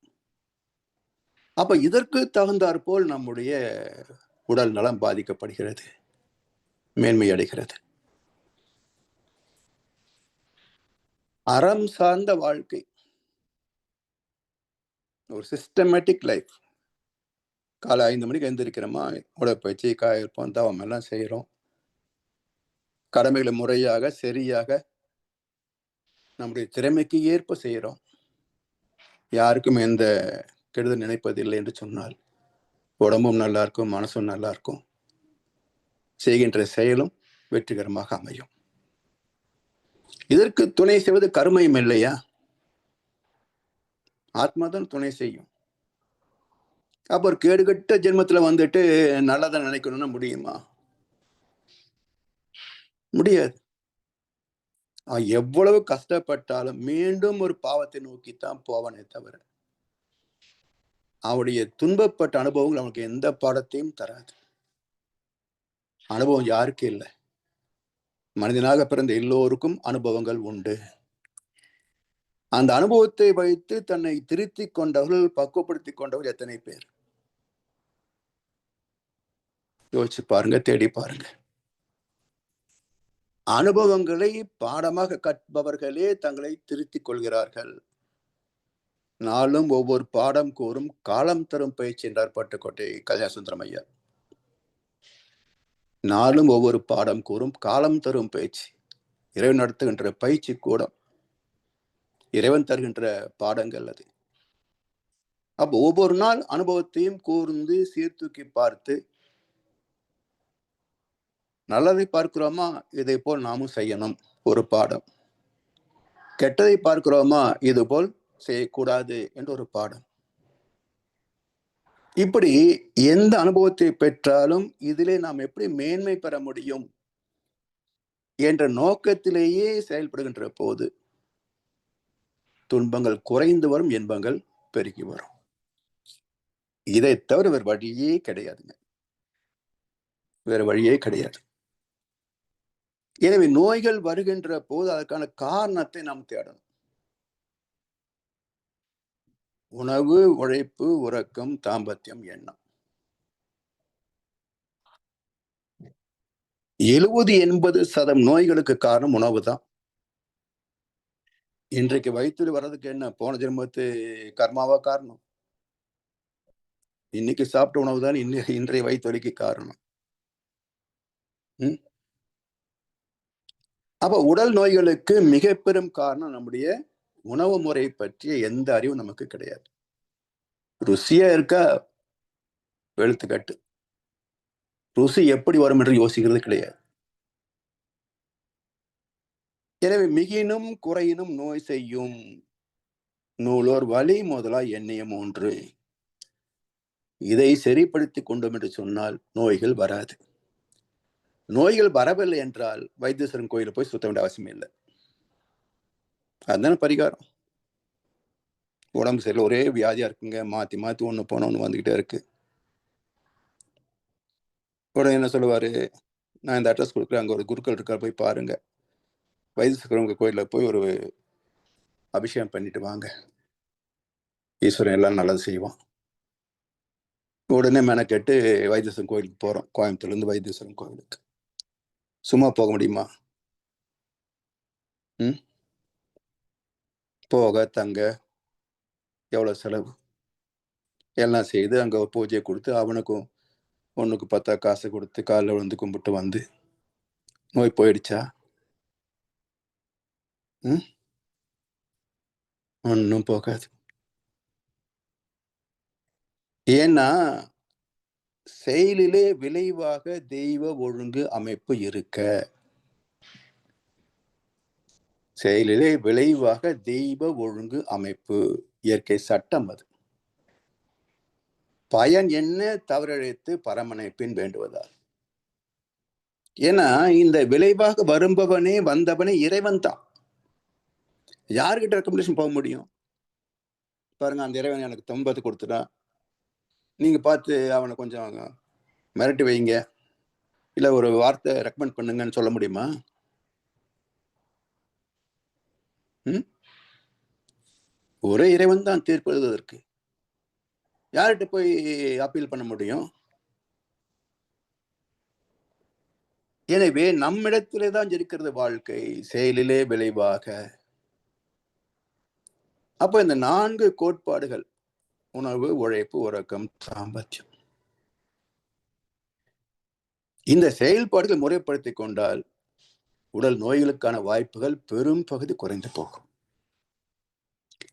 அப்ப இதற்கு தகுந்தாற்போல் நம்முடைய உடல் நலம் பாதிக்கப்படுகிறது, மேன்மை அடைகிறது. அறம் சார்ந்த வாழ்க்கை, ஒரு சிஸ்டமேட்டிக் லைஃப். காலை 5 மணிக்கு எழுந்திருக்கிறோமா, உடற்பயிற்சி, காயிருப்போம், தவம் எல்லாம் செய்யறோம். கடமைகளை முறையாக சரியாக நம்முடைய திறமைக்கு ஏற்ப செய்யறோம். யாருக்கும் எந்த கெடுதல் நினைப்பதில்லை என்று சொன்னால் உடம்பும் நல்லா இருக்கும், மனசும் நல்லா இருக்கும், செய்கின்ற செயலும் வெற்றிகரமாக அமையும். இதற்கு துணை செய்வது கர்மயம் இல்லையா? ஆத்மாதான் துணை செய்யும். அப்ப ஒரு கேடுகட்ட ஜென்மத்துல வந்துட்டு நல்லதை நினைக்கணும்னா முடியுமா? முடியாது. எவ்வளவு கஷ்டப்பட்டாலும் மீண்டும் ஒரு பாவத்தை நோக்கித்தான் போவனே தவிர அவருடைய துன்பப்பட்ட அனுபவங்கள் அவனுக்கு எந்த பாடத்தையும் தராது. அனுபவம் யாருக்கு இல்லை? மனிதனாக பிறந்த எல்லோருக்கும் அனுபவங்கள் உண்டு. அந்த அனுபவத்தை வைத்து தன்னை திருத்தி கொண்டவர்கள், பக்குவப்படுத்திக் கொண்டவர்கள் எத்தனை பேர்? யோசிச்சு பாருங்க, தேடி பாருங்க. அனுபவங்களை பாடமாக கற்பவர்களே தங்களை திருத்திக் கொள்கிறார்கள். நாளும் ஒவ்வொரு பாடம் கூறும் காலம் தரும் பயிற்சி என்றார் பட்டுக்கோட்டை கல்யாணசுந்தரம் ஐயா. நாளும் ஒவ்வொரு பாடம் கூறும் காலம் தரும் பயிற்சி. இறைவன் நடத்துகின்ற பயிற்சி கூடம், இறைவன் தருகின்ற பாடங்கள் அது. அப்ப ஒவ்வொரு நாள் அனுபவத்தையும் கூர்ந்து சீர்தூக்கி பார்த்து, நல்லதை பார்க்கிறோமா, இதை போல் நாமும் செய்யணும் ஒரு பாடம். கெட்டதை பார்க்கிறோமா, இது போல் செய்யக்கூடாது என்று ஒரு பாடம். இப்படி எந்த அனுபவத்தை பெற்றாலும் இதிலே நாம் எப்படி மேன்மை பெற முடியும் என்ற நோக்கத்திலேயே செயல்படுகின்ற போது துன்பங்கள் குறைந்து வரும், இன்பங்கள் பெருகி வரும். இதை தவிர வேறு வழியே கிடையாதுங்க. வேற வழியே கிடையாது. எனவே நோய்கள் வருகின்ற போது அதற்கான காரணத்தை நாம் தேடணும். உணவு, உழைப்பு, உறக்கம், தாம்பத்தியம், எண்ணம். 70-80% நோய்களுக்கு காரணம் உணவு தான். இன்றைக்கு வயிற்றுல வர்றதுக்கு என்ன, போன ஜென்மத்து கர்மாவா காரணம்? இன்னைக்கு சாப்பிட்ட உணவு தான் இன்றைய வயிற்று வலிக்கு காரணம். அப்ப உடல் நோய்களுக்கு மிக பெரும் காரணம் நம்முடைய உணவு முறை பற்றிய எந்த அறிவும் நமக்கு கிடையாது. ருசியா இருக்கா, வெளுத்துக்கட்டு. ருசி எப்படி வரும் என்று யோசிக்கிறது கிடையாது. எனவே மிகினும் குறையினும் நோய் செய்யும் நூலோர் வலி முதலா எண்ணெயம் ஒன்று. இதை சரிப்படுத்திக் கொண்டோம் என்று சொன்னால் நோய்கள் வராது. நோய்கள் வரவில்லை என்றால் வைத்தீஸ்வரன் கோயில போய் சுத்த வேண்டிய அவசியம் இல்லை. அதுதானே பரிகாரம். உடம்பு சரியில்லை, ஒரே வியாதியா இருக்குங்க, மாத்தி மாத்தி ஒண்ணு போன ஒண்ணு வந்துகிட்டே இருக்கு. உடனே என்ன சொல்லுவாரு, நான் இந்த அட்ரஸ் கொடுக்குறேன், அங்க ஒரு குருக்கள் இருக்கார், போய் பாருங்க, வைத்தீஸ்வரன் கோயில போய் ஒரு அபிஷேகம் பண்ணிட்டு வாங்க, ஈஸ்வரன் எல்லாம் நல்லது செய்வான். உடனே மெனக்கெட்டு வைத்தீஸ்வரன் கோயிலுக்கு போறோம். கோயம்புத்தூர்ல இருந்து வைத்தீஸ்வரன் கோயிலுக்கு சும்மா போக முடியுமா? போக தங்க எவ்வளவு செலவு எல்லாம் செய்து அங்க ஒரு பூஜையை கொடுத்து அவனுக்கும் ஒண்ணுக்கு 10 காசு கொடுத்து காலில் விழுந்து கும்பிட்டு வந்து நோய் போயிடுச்சா? ஒன்னும் போகாது. ஏன்னா செயலிலே விளைவாக தெய்வ ஒழுங்கு அமைப்பு இருக்க, செயலிலே விளைவாக தெய்வ ஒழுங்கு அமைப்பு, இயற்கை சட்டம் அது. பயன் என்ன தவறிழைத்து பரமனை பின் வேண்டுவதால். ஏன்னா இந்த விளைவாக வருபவனே வந்தவனே இறைவன் தான். யார்கிட்ட ரெக்கமெண்டேஷன் போக முடியும்? பாருங்க, அந்த இறைவன் எனக்கு தம்பத்து கொடுத்துட்டான், நீங்க பார்த்து அவனை கொஞ்சம் மிரட்டி வைங்க, இல்ல ஒரு வார்த்தை ரெக்கமெண்ட் பண்ணுங்கன்னு சொல்ல முடியுமா? ஒரே இறைவன் தான் தீர்ப்பு எழுதுவதற்கு. யார்கிட்ட போய் அப்பீல் பண்ண முடியும்? எனவே நம்மிடத்திலே தான் இருக்கிறது வாழ்க்கை, செயலிலே விளைவாக. அப்ப இந்த 4 கோட்பாடுகள், உணவு, உழைப்பு, உறக்கம், சாமர்த்தியம், இந்த செயல்பாடுகள் முறைப்படுத்திக் கொண்டால் உடல் நோய்களுக்கான வாய்ப்புகள் பெரும் பகுதி குறைந்து போகும்.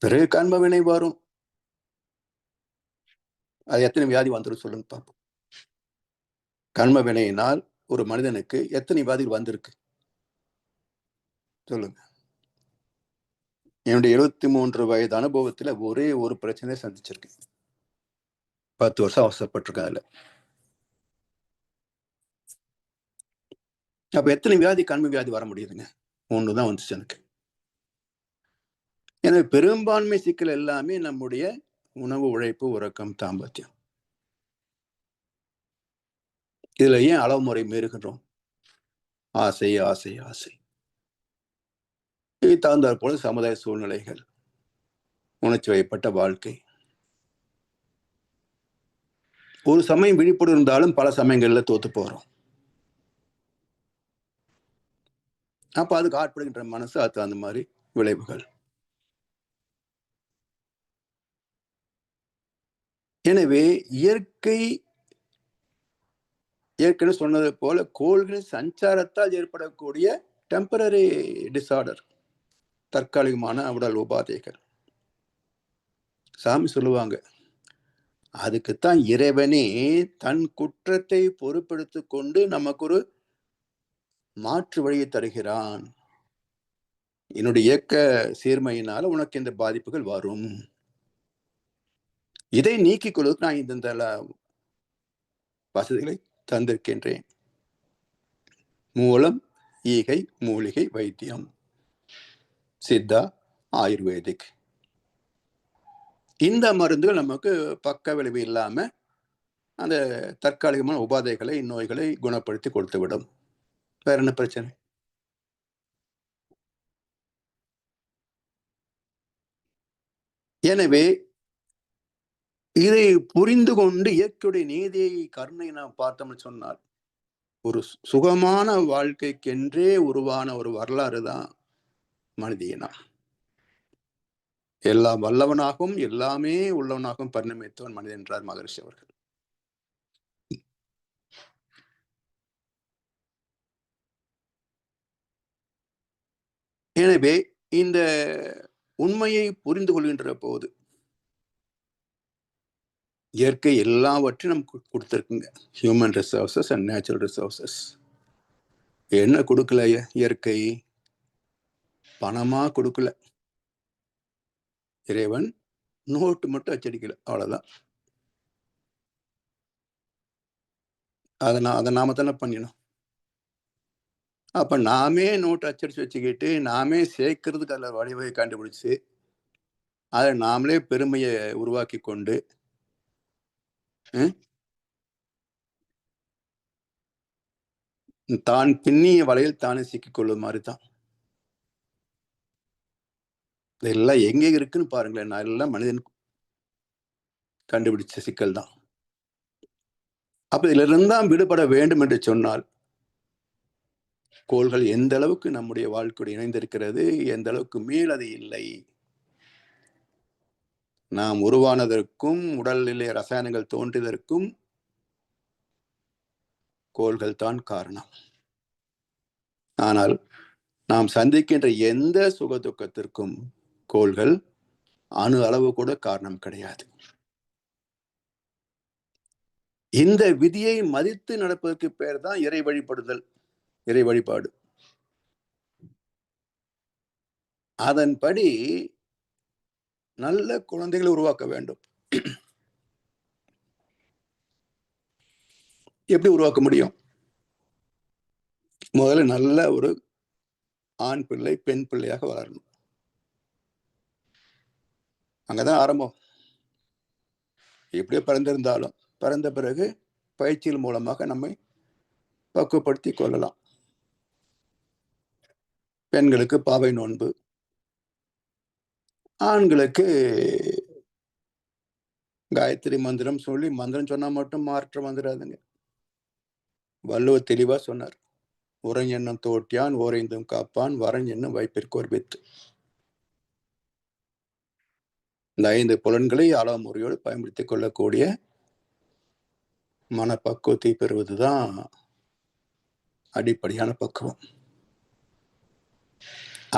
பிறகு கர்ம வினை வரும். அது எத்தனை வியாதி வந்துடும் சொல்லுங்க பார்ப்போம். கர்ம வினையினால் ஒரு மனிதனுக்கு எத்தனை வியாதிகள் வந்திருக்கு சொல்லுங்க. என்னுடைய 73 வயது அனுபவத்துல ஒரே ஒரு பிரச்சனையை சந்திச்சிருக்கு. 10 வருஷம் அவசரப்பட்டிருக்கேன் அதுல. அப்ப எத்தனை வியாதி கண்ம வியாதி வர முடியுதுங்க? 1 தான் வந்துச்சு எனக்கு. எனவே பெரும்பான்மை சிக்கல் எல்லாமே நம்முடைய உணவு, உழைப்பு, உறக்கம், தாம்பத்தியம். இதுல ஏன் அளவு முறை மீறுகின்றோம்? ஆசை ஆசை ஆசை. இது தகுந்தாற் போல சமுதாய சூழ்நிலைகள், உணர்ச்சி வயப்பட்ட வாழ்க்கை. ஒரு சமயம் விழிப்புடன் இருந்தாலும் பல சமயங்கள்ல தோத்து போறோம். அப்ப அதுக்கு ஆட்படுகின்ற மனசு, அது அந்த மாதிரி விளைவுகள். எனவே இயற்கை ஏற்கனவே சொன்னது போல கோள்களின் சஞ்சாரத்தால் ஏற்படக்கூடிய டெம்பரரி டிசார்டர், தற்காலிகமான உடல் உபாதைகள். சாமி சொல்லுவாங்க, அதுக்குத்தான் இறைவனே தன் குற்றத்தை பொறுப்பெடுத்துக் கொண்டு நமக்கு ஒரு மாற்று வழியை தருகிறான். என்னுடைய இயக்க சீர்மையினால உனக்கு இந்த பாதிப்புகள் வரும், இதை நீக்கிக் கொள்வதற்கு நான் இந்த வசதிகளை தந்திருக்கின்றேன். மூலம், ஈகை, மூலிகை, வைத்தியம், சித்தா, ஆயுர்வேதிக். இந்த மருந்துகள் நமக்கு பக்க விளைவு இல்லாம அந்த தற்காலிகமான உபாதைகளை, நோய்களை குணப்படுத்தி கொடுத்துவிடும். வேற என்ன பிரச்சனை? எனவே இதை புரிந்து கொண்டு இயற்கையுடைய நீதியை, கருணை நாம் பார்த்தோம்னு சொன்னால், ஒரு சுகமான வாழ்க்கைக்கென்றே உருவான ஒரு வரலாறு தான் மனித இனம். எல்லாம் வல்லவனாகவும் எல்லாமே உள்ளவனாகவும் பரிணமித்தவன் மனிதன் என்றார் மகரிஷி அவர்கள். எனவே இந்த உண்மையை புரிந்து கொள்கின்ற போது இயற்கை எல்லாவற்றையும் நமக்கு கொடுத்திருக்குங்க. Human resources and natural resources. என்ன கொடுக்கல இயற்கை? பணமா கொடுக்கல. இறைவன் நோட்டு மட்டும் அச்சடிக்கல, அவ்வளவுதான். அதை நாம தானே பண்ணினோம். அப்ப நாமே நோட்டு அச்சடிச்சு வச்சுக்கிட்டு நாமே சேர்க்கறதுக்கு அதில் வழிவகை கண்டுபிடிச்சு அதை நாமளே பெருமையை உருவாக்கி கொண்டு தான் பின்னிய வலையில் தானே சிக்கிக் கொள்ளும் மாதிரி தான். இதெல்லாம் எங்க இருக்குன்னு பாருங்களேன். நான் எல்லாம் மனிதன் கண்டுபிடிச்ச சிக்கல் தான். அப்ப இதுல இருந்தால் விடுபட வேண்டும் என்று சொன்னால், கோள்கள் எந்த அளவுக்கு நம்முடைய வாழ்க்கையோடு இணைந்திருக்கிறது, எந்த அளவுக்கு மேல் அது இல்லை. நாம் உருவானதற்கும் உடலிலே ரசாயனங்கள் தோன்றியதற்கும் கோள்கள் தான் காரணம். ஆனால் நாம் சந்திக்கின்ற எந்த சுக துக்கத்திற்கும் கோள்கள் அணு அளவு கூட காரணம் கிடையாது. இந்த விதியை மதித்து நடப்பதற்கு பேர் தான் இறை வழிபடுதல், இறை வழிபாடு. அதன்படி நல்ல குழந்தைகளை உருவாக்க வேண்டும். எப்படி உருவாக்க முடியும்? முதல்ல நல்ல ஒரு ஆண் பிள்ளை பெண் பிள்ளையாக வளரணும். அங்கதான் ஆரம்பம். எப்படியோ பிறந்திருந்தாலும் பிறந்த பிறகு பயிற்சியின் மூலமாக நம்மை பக்குவப்படுத்தி கொள்ளலாம். பெண்களுக்கு பாவை நோன்பு, ஆண்களுக்கு காயத்ரி மந்திரம் சொல்லி, மந்திரம் சொன்னா மட்டும் மாற்றம் வந்துடாதுங்க. வள்ளுவர் தெளிவா சொன்னார். உரஞ் என்னும் தோட்டியான் ஓரைந்தும் காப்பான் வரஞ் என்னும் வைப்பிற்கோர் வித்து. இந்த 5 புலன்களை அளவு முறையோடு பயன்படுத்திக் கொள்ளக்கூடிய மனப்பக்குவத்தை பெறுவதுதான் அடிப்படையான பக்குவம்.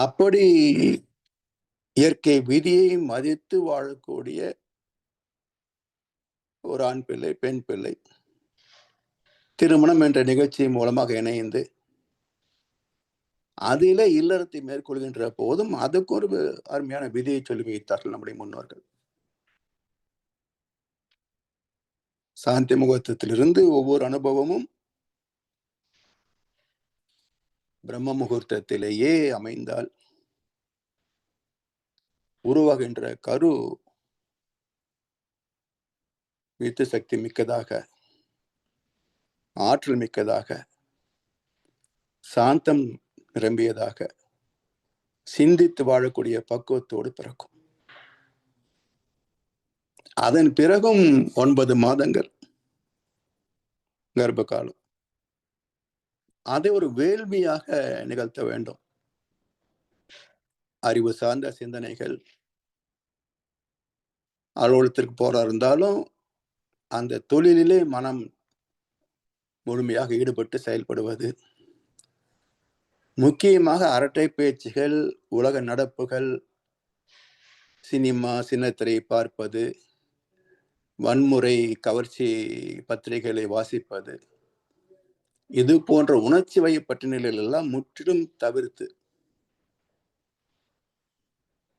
அப்படி இயற்கை விதியை மதித்து வாழக்கூடிய ஒரு ஆண் பிள்ளை, பெண் பிள்ளை திருமணம் என்ற நிகழ்ச்சி மூலமாக இணைந்து அதிலே இல்லறத்தை மேற்கொள்கின்ற போதும் அதுக்கு ஒரு அருமையான விதியை சொல்லி வைத்தார்கள் நம்முடைய முன்னோர்கள். சாந்தி முகூர்த்தத்திலிருந்து ஒவ்வொரு அனுபவமும் பிரம்ம முகூர்த்தத்திலேயே அமைந்தால் உருவாகின்ற கரு வித்து சக்தி மிக்கதாக, ஆற்றல் மிக்கதாக, சாந்தம் நிரம்பியதாக, சிந்தித்து வாழக்கூடிய பக்குவத்தோடு பிறக்கும். அதன் பிறகும் 9 மாதங்கள் கர்ப்ப காலம். அதை ஒரு வேள்வியாக நிகழ்த்த வேண்டும். அறிவு சார்ந்த சிந்தனைகள், அலுவலகத்திற்கு போறா இருந்தாலும் அந்த தொழிலிலே மனம் முழுமையாக ஈடுபட்டு செயல்படுவது, முக்கியமாக அரட்டை பேச்சுகள், உலக நடப்புகள், சினிமா, சின்னத்திரை பார்ப்பது, வன்முறை கவர்ச்சி பத்திரிகைகளை வாசிப்பது, இது போன்ற உணர்ச்சி வயப்பட்ட நிலையில் எல்லாம் முற்றிலும் தவிர்த்து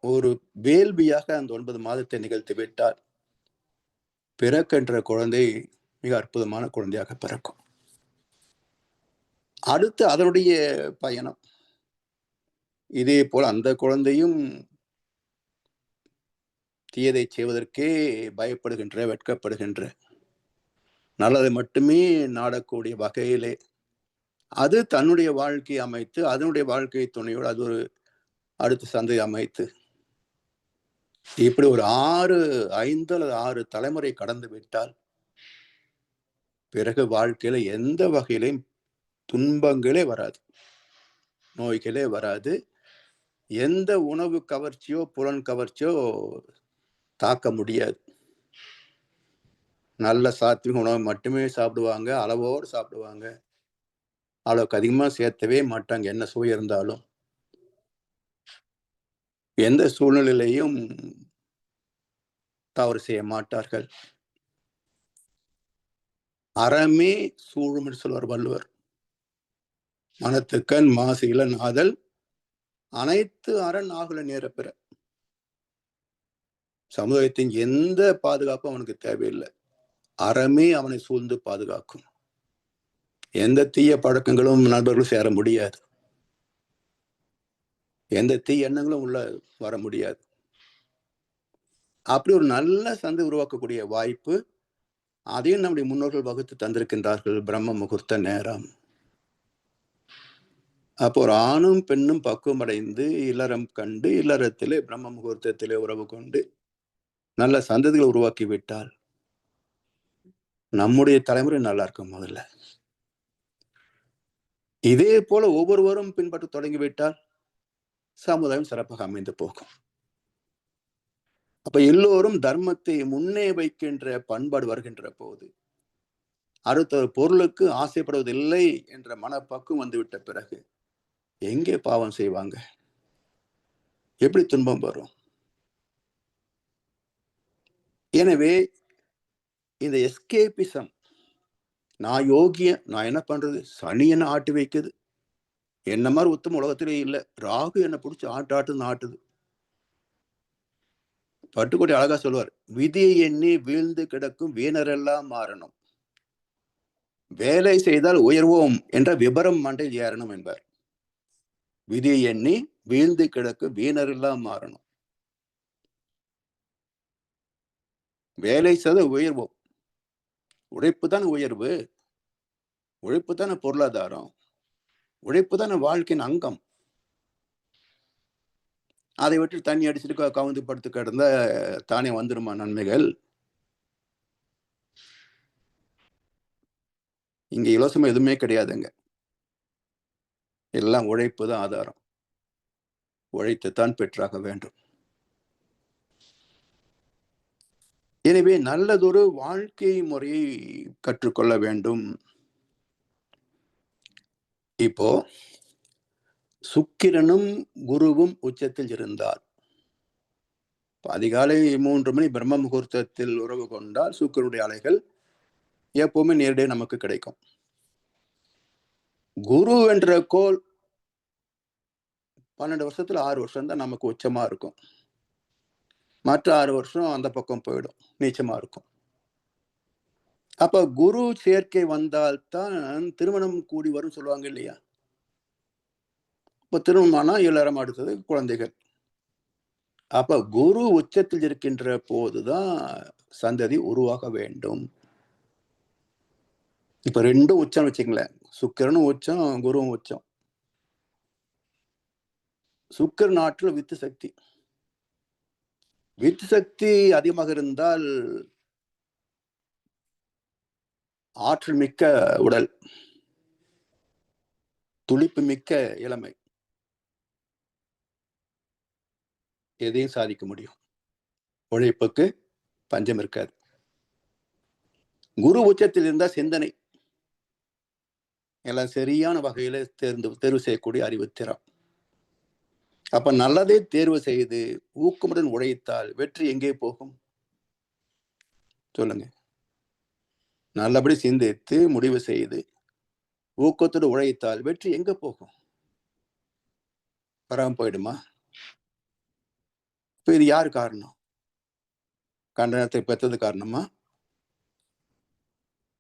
ஒரு வேள்வியாக அந்த 9 மாதத்தை நிகழ்த்தி விட்டால் பிறக்கின்ற குழந்தை மிக அற்புதமான குழந்தையாக பிறக்கும். அடுத்து அதனுடைய பயணம். இதே போல அந்த குழந்தையும் தீயதை செய்வதற்கே பயப்படுகின்ற, வெட்கப்படுகின்ற, நல்லதை மட்டுமே நாடக்கூடிய வகையிலே அது தன்னுடைய வாழ்க்கையை அமைத்து, அதனுடைய வாழ்க்கை துணையோடு அது ஒரு அடுத்த சந்தை அமைத்து, இப்படி ஒரு 5 அல்லது 6 தலைமுறை கடந்து விட்டால் பிறகு வாழ்க்கையில எந்த வகையிலையும் துன்பங்களே வராது, நோய்களே வராது. எந்த உணவு கவர்ச்சியோ புலன் கவர்ச்சியோ தாக்க முடியாது. நல்ல சாத்விக உணவு மட்டுமே சாப்பிடுவாங்க, அளவோடு சாப்பிடுவாங்க, அளவுக்கு அதிகமா சேர்த்தவே மாட்டாங்க. என்ன சுவை இருந்தாலும் எந்த சூழ்நிலையிலையும் தவறு செய்ய மாட்டார்கள். அறமே சூழும் என்று சொல்வார் வள்ளுவர். மனத்துக்கண் மாசு இளன் ஆதல் அனைத்து அரண் ஆகுல நேர பிற. சமுதாயத்தின் எந்த பாதுகாப்பும் அவனுக்கு தேவையில்லை. அறமே அவனை சூழ்ந்து பாதுகாக்கும். எந்த தீய பழக்கங்களும் நண்பர்களும் சேர முடியாது. எந்த தீய எண்ணங்களும் உள்ள வர முடியாது. அப்படி ஒரு நல்ல சந்தை உருவாக்கக்கூடிய வாய்ப்பு அதையும் நம்முடைய முன்னோர்கள் வகுத்து தந்திருக்கின்றார்கள். பிரம்ம முகூர்த்த நேரம். அப்போ ஒரு ஆணும் பெண்ணும் பக்குவம் அடைந்து இல்லறம் கண்டு இல்லறத்திலே பிரம்ம முகூர்த்தத்திலே உறவு கொண்டு நல்ல சந்ததிகளை உருவாக்கி விட்டால் நம்முடைய தலைமுறை நல்லா இருக்கும். முதல்ல இதே போல ஒவ்வொருவரும் பின்பற்ற தொடங்கிவிட்டால் சமுதாயம் சிறப்பாக அமைந்து போகும். அப்ப எல்லோரும் தர்மத்தை முன்னே வைக்கின்ற பண்பாடு வருகின்ற போது அடுத்த பொருளுக்கு ஆசைப்படுவதில்லை என்ற மனப்பக்குவம் வந்துவிட்ட பிறகு எங்கே பாவம் செய்வாங்க? எப்படி துன்பம் வரும்? எனவே இந்த எஸ்கேபிசம், நான் யோகிய, நான் என்ன பண்றது, சனி என்ன ஆட்டி வைக்குது, என்ன மாதிரி உத்தம உலகத்திலே இல்லை, ராகு என்ன பிடிச்சி ஆட்டுன்னு ஆட்டுது. பட்டுக்கோட்டை அழகா சொல்லுவார், விதியை எண்ணி வீழ்ந்து கிடக்கும் வீணரெல்லாம் மாறணும். வேலை செய்தால் உயர்வோம் என்ற விபரம் மண்டையில் ஏறணும் என்பார். விதியை எண்ணி வீழ்ந்து கிடக்கு வீணரெல்லாம் மாறணும். வேலை செய்த உயர்வோம். உழைப்பு தானே உயர்வு, உழைப்பு தானே பொருளாதாரம், உழைப்பு தானே வாழ்க்கையின் அங்கம். அதை விட்டு தண்ணி அடிச்சுட்டு கவுந்து படுத்து கிடந்த தானே வந்துருமா நன்மைகள்? இங்க இலவசமா எதுவுமே கிடையாதுங்க. எல்லாம் உழைப்பு தான் ஆதாரம். உழைத்துத்தான் பெற்றாக வேண்டும். எனவே நல்லதொரு வாழ்க்கை முறையை கற்றுக்கொள்ள வேண்டும். இப்போ சுக்கிரனும் குருவும் உச்சத்தில் இருந்தார். அதிகாலை 3 மணி பிரம்ம முகூர்த்தத்தில் உறவு கொண்டால் சுக்கிரனுடைய அலைகள் எப்பவுமே நேரடியாக நமக்கு கிடைக்கும். குரு என்ற கோள் 12 வருஷத்துல 6 வருஷம் தான் நமக்கு உச்சமா இருக்கும். மற்ற 6 வருஷம் அந்த பக்கம் போயிடும், நீச்சமா இருக்கும். அப்ப குரு சேர்க்கை வந்தால்தான் திருமணம் கூடி வரும் சொல்லுவாங்க இல்லையா? இப்ப திருமணமானா எல்லாரும் அடுத்தது குழந்தைகள். அப்ப குரு உச்சத்தில் இருக்கின்ற போதுதான் சந்ததி உருவாக வேண்டும். இப்ப ரெண்டும் உச்சம் வச்சுங்களேன். சுக்கிரனும் உச்சம், குருவும் உச்சம். சுக்கிரன் ஆற்றல் வித்து சக்தி. வித்து சக்தி அதிகமாக இருந்தால் ஆற்றல் மிக்க உடல், துளிப்பு மிக்க இளமை, எதையும் சாதிக்க முடியும். உழைப்புக்கு பஞ்சம் இருக்காது. குரு உச்சத்தில் இருந்தா சிந்தனை எல்லாம் சரியான வகையில தேர்வு செய்யக்கூடிய அறிவுத்திறம். அப்ப நல்லதே தேர்வு செய்து ஊக்கமுடன் உழைத்தால் வெற்றி எங்கே போகும் சொல்லுங்க? நல்லபடி சிந்தித்து முடிவு செய்து ஊக்கத்தோடு உழைத்தால் வெற்றி எங்க போகும்? வராம போயிடுமா? இப்ப இது யாரு காரணம்? கண்டனத்தை பெற்றது காரணமா,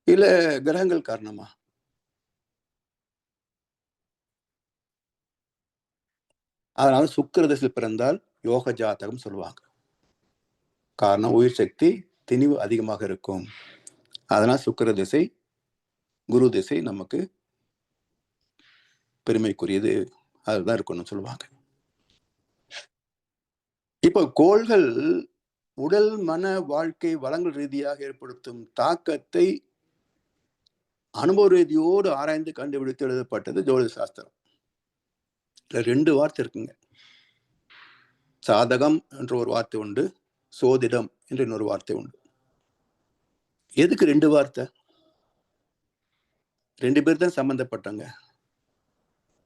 இல்ல கிரகங்கள் காரணமா? அதனால சுக்கிர திசையில் பிறந்தால் யோக ஜாதகம் சொல்லுவாங்க. காரணம் உயிர் சக்தி திணிவு அதிகமாக இருக்கும். அதனால் சுக்கிர திசை, குரு திசை நமக்கு பெருமைக்குரியது. அதுதான் இருக்கணும்னு சொல்லுவாங்க. இப்ப கோள்கள் உடல் மன வாழ்க்கை வளங்கள் ரீதியாக ஏற்படுத்தும் தாக்கத்தை அனுபவ ரீதியோடு ஆராய்ந்து கண்டுபிடித்து எழுதப்பட்டது ஜோதிட சாஸ்திரம். இதுல 2 வார்த்தை இருக்குங்க. சாதகம் என்ற ஒரு வார்த்தை உண்டு, சோதிடம் என்று இன்னொரு வார்த்தை உண்டு. எதுக்கு 2 வார்த்தை? 2 பேர் தான் சம்பந்தப்பட்டாங்க.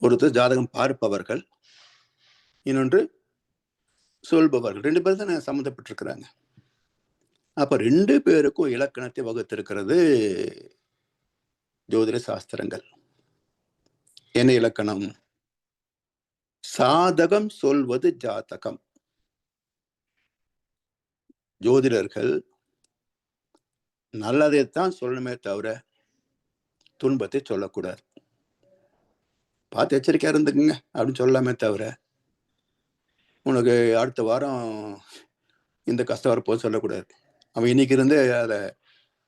ஒருத்தர் ஜாதகம் பார்ப்பவர்கள், இன்னொன்று சொல்பவர்கள். 2 பேர் தான் சம்பந்தப்பட்டிருக்கிறாங்க. அப்ப 2 பேருக்கும் இலக்கணத்தை வகுத்திருக்கிறது ஜோதிட சாஸ்திரங்கள். என்ன இலக்கணம்? சாதகம் சொல்வது ஜாதகம். ஜோதிடர்கள் நல்லதைத்தான் சொல்லணுமே தவிர துன்பத்தை சொல்லக்கூடாது. பார்த்து எச்சரிக்கையா இருந்துக்குங்க அப்படின்னு சொல்லாமே தவிர உனக்கு அடுத்த வாரம் இந்த கஷ்டம் வரப்போது சொல்லக்கூடாது. அவன் இன்னைக்கு இருந்து அதை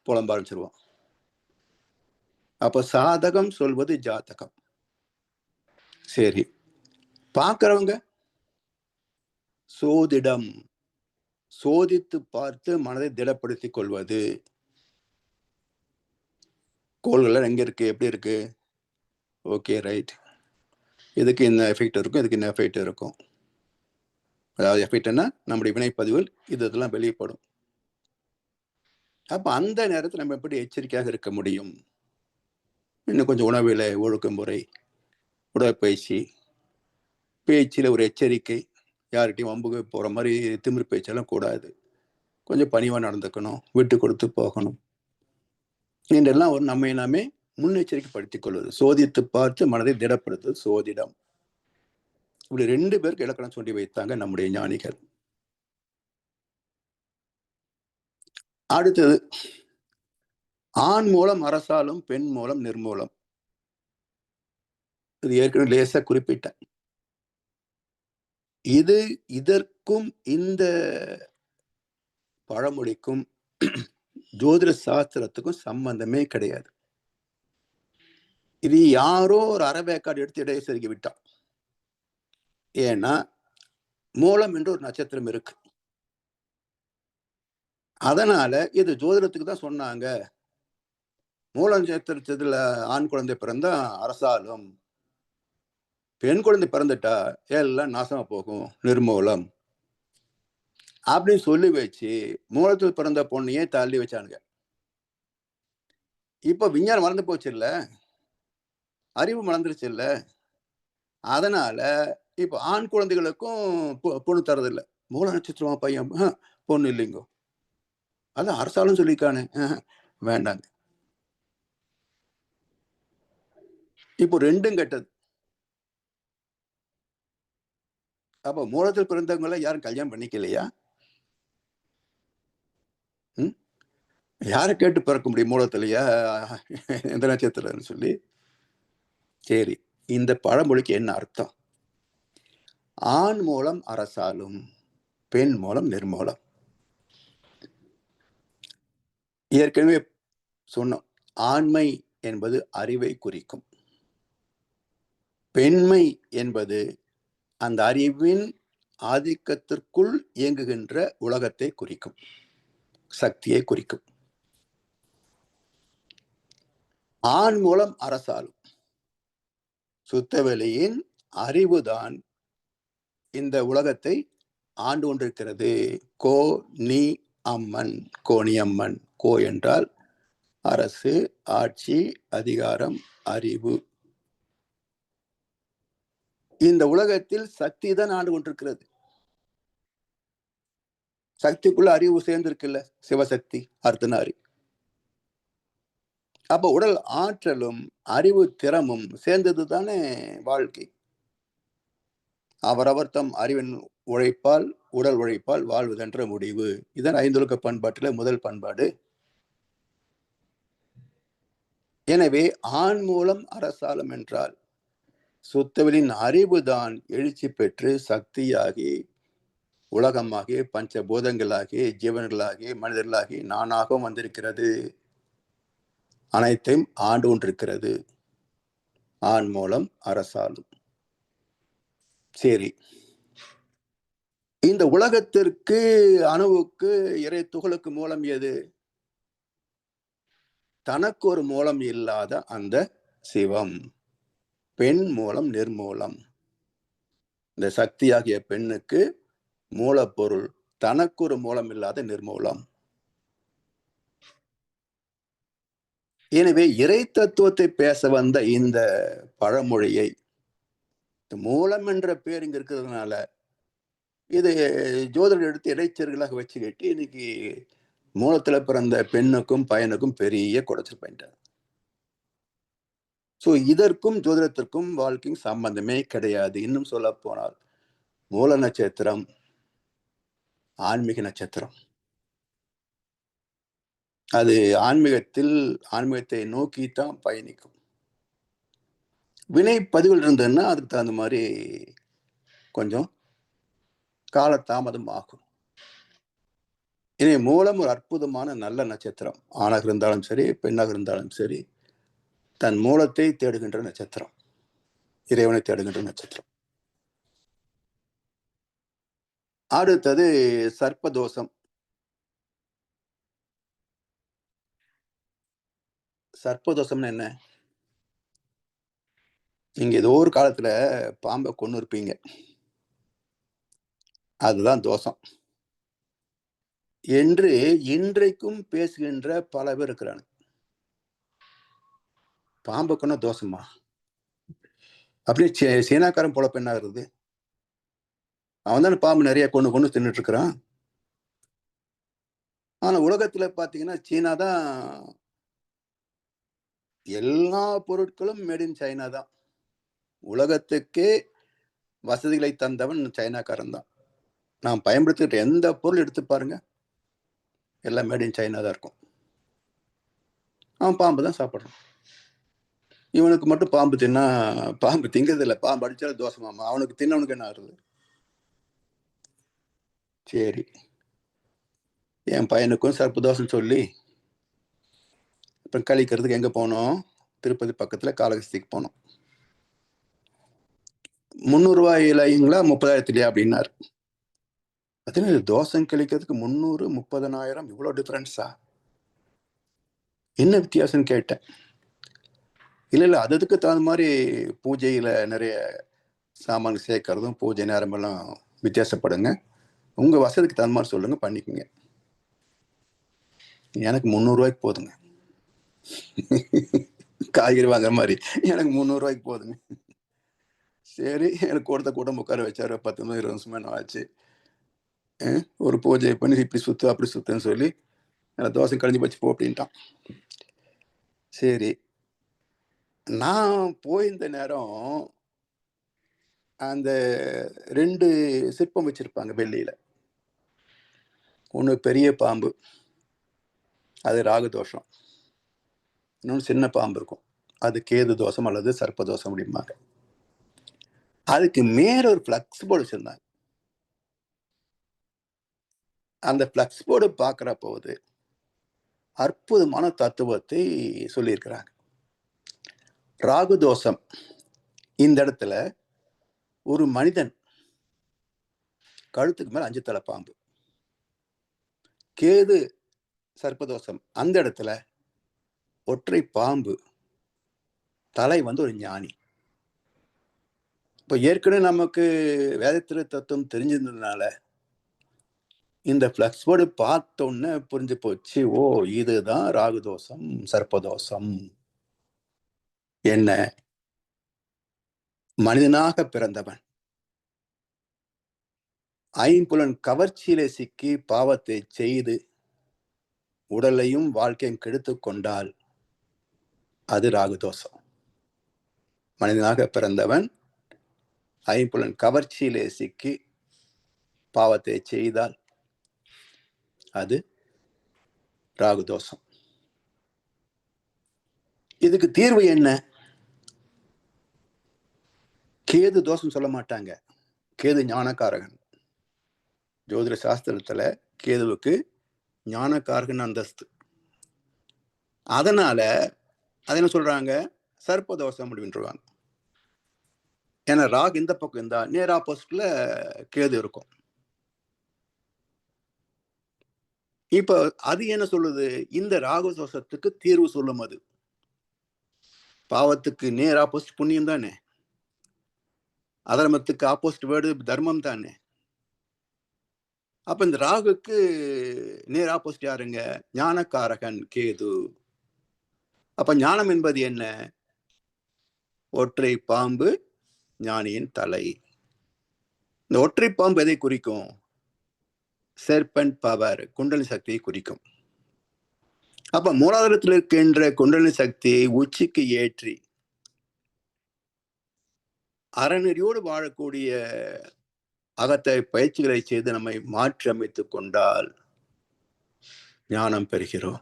புலம்ப ஆரம்பிச்சிருவான். அப்ப சாதகம் சொல்வது ஜாதகம். சரி, பார்க்கிறவங்க சோதிடம், சோதித்து பார்த்து மனதை திடப்படுத்திக் கொள்வது. கோள்கள் எங்க இருக்கு, எப்படி இருக்கு, ஓகே ரைட், இதுக்கு என்ன எஃபெக்ட் இருக்கும், இதுக்கு என்ன எஃபெக்ட் இருக்கும். அதாவது எஃபெக்ட்னா நம்முடைய வினைப்பதிவுகள் இதெல்லாம் வெளியப்படும். அப்ப அந்த நேரத்தில் நம்ம எப்படி எச்சரிக்கையாக இருக்க முடியும்? இன்னும் கொஞ்சம் உணவில ஒழுக்கம் முறை, உடற்பயிற்சி, பேச்சில் ஒரு எச்சரிக்கை, யார்கிட்டையும் வம்புக்கு போற மாதிரி திமிர் பேச்செல்லாம் கூடாது. கொஞ்சம் பணிவா நடந்துக்கணும், விட்டு கொடுத்து போகணும். இதெல்லாம் ஒரு நம்மை நாமே முன்னெச்சரிக்கைப்படுத்திக் கொள்வது. சோதித்து பார்த்து மனதை திடப்படுத்துவது சோதிடம். இப்படி 2 பேருக்கு இலக்கணம் சொல்லி வைத்தாங்க நம்முடைய ஞானிகள். அடுத்தது ஆண் மூலம் அரசாலும், பெண் மூலம் நிர்மூலம். இது ஏற்கனவே லேசா குறிப்பிட்டேன். இதற்கும் இந்த பழமொழிக்கும் ஜோதிட சாஸ்திரத்துக்கும் சம்பந்தமே கிடையாது. இது யாரோ ஒரு அரைவேக்காடு எடுத்து இடையே செருகி விட்டான். ஏன்னா மூலம் என்று ஒரு நட்சத்திரம் இருக்கு. அதனால இது ஜோதிடத்துக்கு தான் சொன்னாங்க. மூல நட்சத்திரத்துல ஆண் குழந்தை பிறந்தா அரசாலும், பெண் குழந்தை பிறந்துட்டா எல்லாம் நாசமா போகும், நிர்மூலம் அப்படின்னு சொல்லி வச்சு மூலத்தில் பிறந்த பொண்ணையே தள்ளி வச்சானுங்க. இப்ப விஞ்ஞானம் மறந்து போச்சு இல்ல, அறிவு மறந்துருச்சு இல்ல. அதனால இப்ப ஆண் குழந்தைகளுக்கும் பொண்ணு தரதில்லை. மூல நட்சத்திரமா பையன், பொண்ணு இல்லைங்கோ. அதான் அரசாலும் சொல்லிக்கானே, வேண்டாங்க. இப்போ ரெண்டும் கெட்டது. அப்ப மூலத்தில் பிறந்தவங்க யாரும் கல்யாணம் பண்ணிக்கலையா? யாரை கேட்டு பிறக்க முடியும் மூலத்திலையா எந்த நட்சத்திரம்னு சொல்லி? சரி, இந்த பழமொழிக்கு என்ன அர்த்தம்? ஆண் மூலம் அரசாலும், பெண் மூலம் நிர்மூலம். ஏற்கனவே சொன்னோம், ஆண்மை என்பது அறிவை குறிக்கும். பெண்மை என்பது அந்த அறிவின் ஆதிக்கத்திற்குள் இயங்குகின்ற உலகத்தை குறிக்கும், சக்தியை குறிக்கும். ஆண் மூலம் அரசாலும், சுத்தவெளியின் அறிவுதான் இந்த உலகத்தை ஆண்டு கொண்டிருக்கிறது. கோ நீ அம்மன், கோணியம்மன். கோ என்றால் அரசு, ஆட்சி, அதிகாரம், அறிவு. இந்த உலகத்தில் சக்தி தான் ஆண்டு கொண்டிருக்கிறது. சக்திக்குள்ள அறிவு சேர்ந்திருக்குல்ல, சிவசக்தி, அர்த்தநாரி. அப்ப உடல் ஆற்றலும் அறிவு திறமும் சேர்ந்தது தானே வாழ்க்கை. அவரவர் தம் அறிவின் உழைப்பால், உடல் உழைப்பால் வாழ்வதென்ற முடிவு. இதன் ஐந்தொழுக்க பண்பாட்டில் முதல் பண்பாடு. எனவே ஆண் மூலம் அரசாலம் என்றால் சுத்தவெளியின் அறிவுதான் எழுச்சி பெற்று சக்தியாகி, உலகமாகி, பஞ்சபூதங்களாகி, ஜீவன்களாகி, மனிதர்களாகி நானாகவும் வந்திருக்கிறது. அனைத்தையும் ஆண்டு கொண்டிருக்கிறது. ஆண் மூலம் அரசாலும். சரி, இந்த உலகத்திற்கு, அணுவுக்கு, இறை துகளுக்கு மூலம் எது? தனக்கு ஒரு மூலம் இல்லாத அந்த சிவம். பெண் மூலம் நிர்மூலம். இந்த சக்தியாகிய பெண்ணுக்கு மூலப்பொருள் தனக்கு ஒரு மூலம் இல்லாத நிர்மூலம். எனவே இறை தத்துவத்தை பேச வந்த இந்த பழமொழியை, மூலம் என்ற பேர் இங்க இருக்கிறதுனால இது ஜோதிடர் எடுத்து இடைச்சர்களாக வச்சுக்கிட்டு இன்னைக்கு மூலத்துல பிறந்த பெண்ணுக்கும் பையனுக்கும் பெரிய குடைச்சல் பண்ணிட்டார். சோ இதற்கும் ஜோதிடத்திற்கும் வாழ்க்கையும் சம்பந்தமே கிடையாது. இன்னும் சொல்ல போனால் மூல நட்சத்திரம் ஆன்மீக நட்சத்திரம். அது ஆன்மீகத்தை நோக்கித்தான் பயணிக்கும். வினை பதிவுகள் இருந்ததுன்னா அதுக்கு தகுந்த மாதிரி கொஞ்சம் காலதாமதம் ஆகும். இனி மூலம் ஒரு அற்புதமான நல்ல நட்சத்திரம். ஆணாக இருந்தாலும் சரி, பெண்ணாக இருந்தாலும் சரி, தன் மூலத்தை தேடுகின்ற நட்சத்திரம், இறைவனை தேடுகின்ற நட்சத்திரம். அடுத்தது சர்ப்பதோஷம். சர்ப்பதோஷம்னு என்ன? நீங்க ஏதோ ஒரு காலத்துல பாம்பை கொண்டு இருப்பீங்க, அதுதான் தோஷம் என்று இன்றைக்கும் பேசுகின்ற பல பேர் இருக்கிறாங்க. பாம்பை கொண்டா தோஷமா? அப்படியே சீனாக்காரன் போல பெண்ணா இருக்குது. அவன் தானே பாம்பு நிறைய கொண்டு தின்னுட்டு இருக்கிறான். ஆனா உலகத்துல பாத்தீங்கன்னா சீனா தான், எல்லா பொருட்களும் மேட் இன் சைனா தான். உலகத்துக்கே வசதிகளை தந்தவன் சைனாக்காரன் தான். நாம் பயன்படுத்திக்கிட்ட எந்த பொருள் எடுத்து பாருங்க, எல்லாம் மேட் இன் சைனா தான் இருக்கும். அவன் பாம்பு தான் சாப்பிட்றான். இவனுக்கு மட்டும் பாம்பு தின்னா, பாம்பு திங்கிறது இல்லை, பாம்பு அடிச்சாலும் தோஷமாமா. அவனுக்கு தின்னவனுக்கு என்ன ஆகுறது? சரி, என் பையனுக்கும் சர்ப்ப தோஷம் சொல்லி அப்புறம் கழிக்கிறதுக்கு எங்க போனோம்? திருப்பதி பக்கத்துல காளகஸ்திக்கு போனோம். 300 ரூபாயிலைங்களா 30,000 அப்படின்னாரு. பார்த்தீங்கன்னா தோஷம் கழிக்கிறதுக்கு 300, 30,000 இவ்வளோ டிஃபரன்ஸா? என்ன வித்தியாசம்னு கேட்டேன். இல்லை அதுக்கு தகுந்த மாதிரி பூஜையில் நிறைய சாமான் சேர்க்கறதும் பூஜை நேரமெல்லாம் வித்தியாசப்படுங்க. உங்கள் வசதிக்கு தகுந்த மாதிரி சொல்லுங்க, பண்ணிக்கோங்க. எனக்கு 300 ரூபாய்க்கு போதுங்க. காய்கறி வாங்குற மாதிரி எனக்கு 300 ரூபாய்க்கு போதுங்க. சரி, எனக்கு கொடுத்த கூட்டம் உட்கார வச்சாரு. 10 20 நிமிஷமா என்ன ஆச்சு. ஒரு பூஜை பண்ணி இப்படி சுத்து அப்படி சுத்துன்னு சொல்லி தோசை கழிஞ்சு போச்சு போ அப்படின்ட்டான். சரி, நான் போயிருந்த நேரம் அந்த 2 சிற்பம் வச்சிருப்பாங்க வெள்ளியில. ஒன்று பெரிய பாம்பு, அது ராகு தோஷம். இன்னொன்று சின்ன பாம்பு இருக்கும், அது கேது தோஷம் அல்லது சர்ப்ப தோஷம் அப்படிம்பாங்க. அதுக்கு மேல ஒரு ஃப்ளக்ஸ் போர்டு வச்சிருந்தாங்க. அந்த ஃப்ளக்ஸ் போர்டு பார்க்குற போது அற்புதமான தத்துவத்தை சொல்லியிருக்கிறாங்க. ராகு தோஷம் இந்த இடத்துல ஒரு மனிதன் கழுத்துக்கு மேல 5 தலை பாம்பு. கேது சர்ப்பதோஷம் அந்த இடத்துல ஒற்றை பாம்பு, தலை ஒரு ஞானி. இப்போ ஏற்கனவே நமக்கு வேதத்திரு தத்துவம் தெரிஞ்சிருந்ததுனால இந்த ஃப்ளக்ஸ் போர்டு பார்த்தோன்னே புரிஞ்சு போச்சு. ஓ, இதுதான் ராகுதோஷம் சர்ப்பதோஷம். என்ன, மனிதனாக பிறந்தவன் ஐம்புலன் கவர்ச்சியிலே சிக்கி பாவத்தை செய்து உடலையும் வாழ்க்கையும் கெடுத்து கொண்டால் அது ராகுதோஷம். மனிதனாக பிறந்தவன் ஐம்புலன் கவர்ச்சியிலே சிக்கி பாவத்தை செய்தால் அது ராகுதோஷம். இதுக்கு தீர்வு என்ன? கேது தோஷம் சொல்ல மாட்டாங்க. கேது ஞானக்காரகன். ஜோதிட சாஸ்திரத்துல கேதுவுக்கு ஞானக்காரகன் அந்தஸ்து. அதனால அது என்ன சொல்றாங்க, சர்ப்பதோஷம் அப்படின்றாங்க. ஏன்னா ராகு இந்த பக்கம் இருந்தா நேர் ஆப்போசிட்ல கேது இருக்கும். இப்ப அது என்ன சொல்லுது? இந்த ராகு தோஷத்துக்கு தீர்வு சொல்லும். அது பாவத்துக்கு நேர் ஆப்போசிட் புண்ணியம் தானே, அதர்மத்துக்கு ஆப்போசிட் வேர்டு தர்மம் தானே. அப்ப இந்த ராகுக்கு நேர் ஆப்போசிட் யாருங்க? ஞானக்காரகன் கேது. அப்ப ஞானம் என்பது என்ன? ஒற்றை பாம்பு, ஞானியின் தலை. இந்த ஒற்றை பாம்பு எதை குறிக்கும்? செர்பன்ட் பவர், குண்டலினி சக்தியை குறிக்கும். அப்ப மூலாதாரத்தில் இருக்கின்ற குண்டலினி சக்தியை உச்சிக்கு ஏற்றி அறநெறியோடு வாழக்கூடிய அகத்தை பயிற்சிகளை செய்து நம்மை மாற்றி அமைத்துக் கொண்டால் ஞானம் பெறுகிறோம்.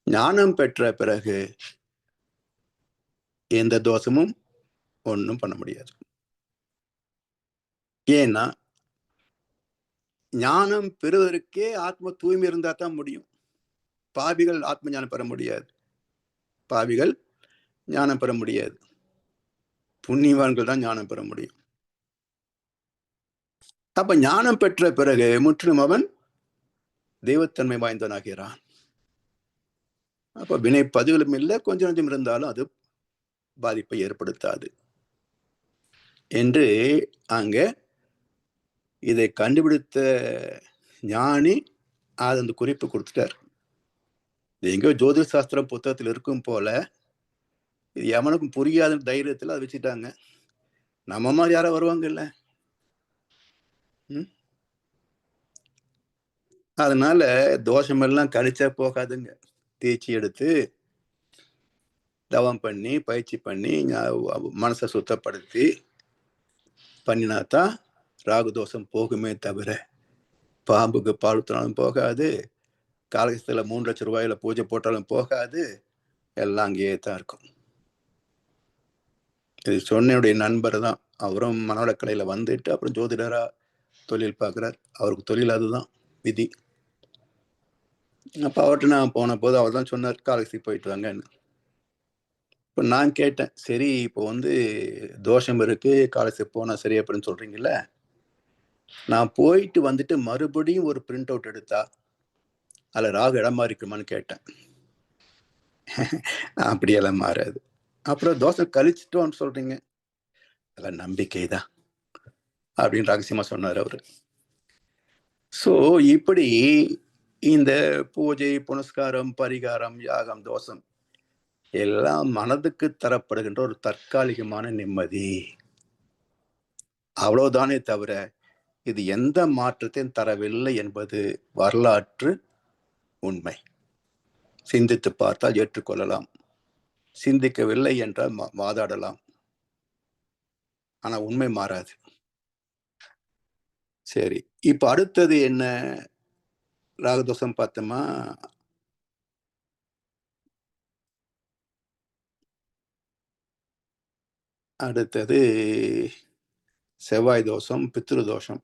ஞானம் பெற்ற பிறகு எந்த தோஷமும் ஒன்றும் பண்ண முடியாது. ஏன்னா ஞானம் பெறுவதற்கே ஆத்ம தூய்மை இருந்தா தான் முடியும். பாவிகள் ஆத்ம ஞானம் பெற முடியாது. பாவிகள் ஞானம் பெற முடியாது. புண்ணியவான்கள் தான் ஞானம் பெற முடியும். அப்ப ஞானம் பெற்ற பிறகு முற்றிலும் அவன் தெய்வத்தன்மை வாய்ந்தவனாகிறான். அப்ப வினை பதிவிலும் இல்லை, கொஞ்சம் கொஞ்சம் இருந்தாலும் அது பாதிப்பை ஏற்படுத்தாது என்று அங்க இதை கண்டுபிடித்த ஞானி அது அந்த குறிப்பு கொடுத்துட்டார். எங்கோ ஜோதிட சாஸ்திரம் புத்தகத்தில் இருக்கும் போல இது எவனுக்கும் புரியாத தைரியத்தில் அதை வச்சுட்டாங்க. நம்ம மாதிரி யாரோ வருவாங்க இல்ல. அதனால தோஷமெல்லாம் கழிச்சா போகாதுங்க. தேய்ச்சி எடுத்து தவம் பண்ணி பயிற்சி பண்ணி மனசை சுத்தப்படுத்தி பண்ணினாதான் ராகு தோஷம் போகுமே தவிர பாம்புக்கு பால் ஊற்றினாலும் போகாது, காலகஸ்தில 3 லட்சம் ரூபாயில பூஜை போட்டாலும் போகாது. எல்லாம் அங்கேயே தான் இருக்கும். இது சொன்னையுடைய நண்பர் தான். அவரும் மனவளக்கலையில வந்துட்டு அப்புறம் ஜோதிடரா தொழில் பார்க்குறார். அவருக்கு தொழில் அதுதான், விதி. அப்ப அவர்ட்ட நான் போனபோது அவர் தான் சொன்னார், காலகஸ்தி போயிட்டு வாங்கன்னு. இப்ப நான் கேட்டேன், சரி இப்போ வந்து தோஷம் இருக்கு, காலகஸ்தி போனா சரி அப்படின்னு சொல்றீங்கல்ல. நான் போயிட்டு வந்துட்டு மறுபடியும் ஒரு பிரிண்ட் அவுட் எடுத்தா, அதுல ராகு இடமா இருக்குமான்னு கேட்டேன். அப்படியெல்லாம் மாறாது. அப்புறம் தோஷம் கழிச்சிட்டோம்னு சொல்றீங்க. அதெல்லாம் நம்பிக்கை தான் அப்படின்னு ரகசியமா சொன்னார் அவரு. ஸோ இப்படி இந்த பூஜை, புனஸ்காரம், பரிகாரம், யாகம், தோஷம் எல்லாம் மனதுக்கு தரப்படுகின்ற ஒரு தற்காலிகமான நிம்மதி. அவ்வளவுதானே தவிர இது எந்த மாற்றத்தையும் தரவில்லை என்பது வரலாற்று உண்மை. சிந்தித்து பார்த்தால் ஏற்றுக்கொள்ளலாம். சிந்திக்கவில்லை என்றால் வாதாடலாம். ஆனா உண்மை மாறாது. சரி, இப்ப அடுத்தது என்ன? ராகதோஷம் பார்த்தோமா? அடுத்தது செவ்வாய் தோஷம், பித்ரு தோஷம்.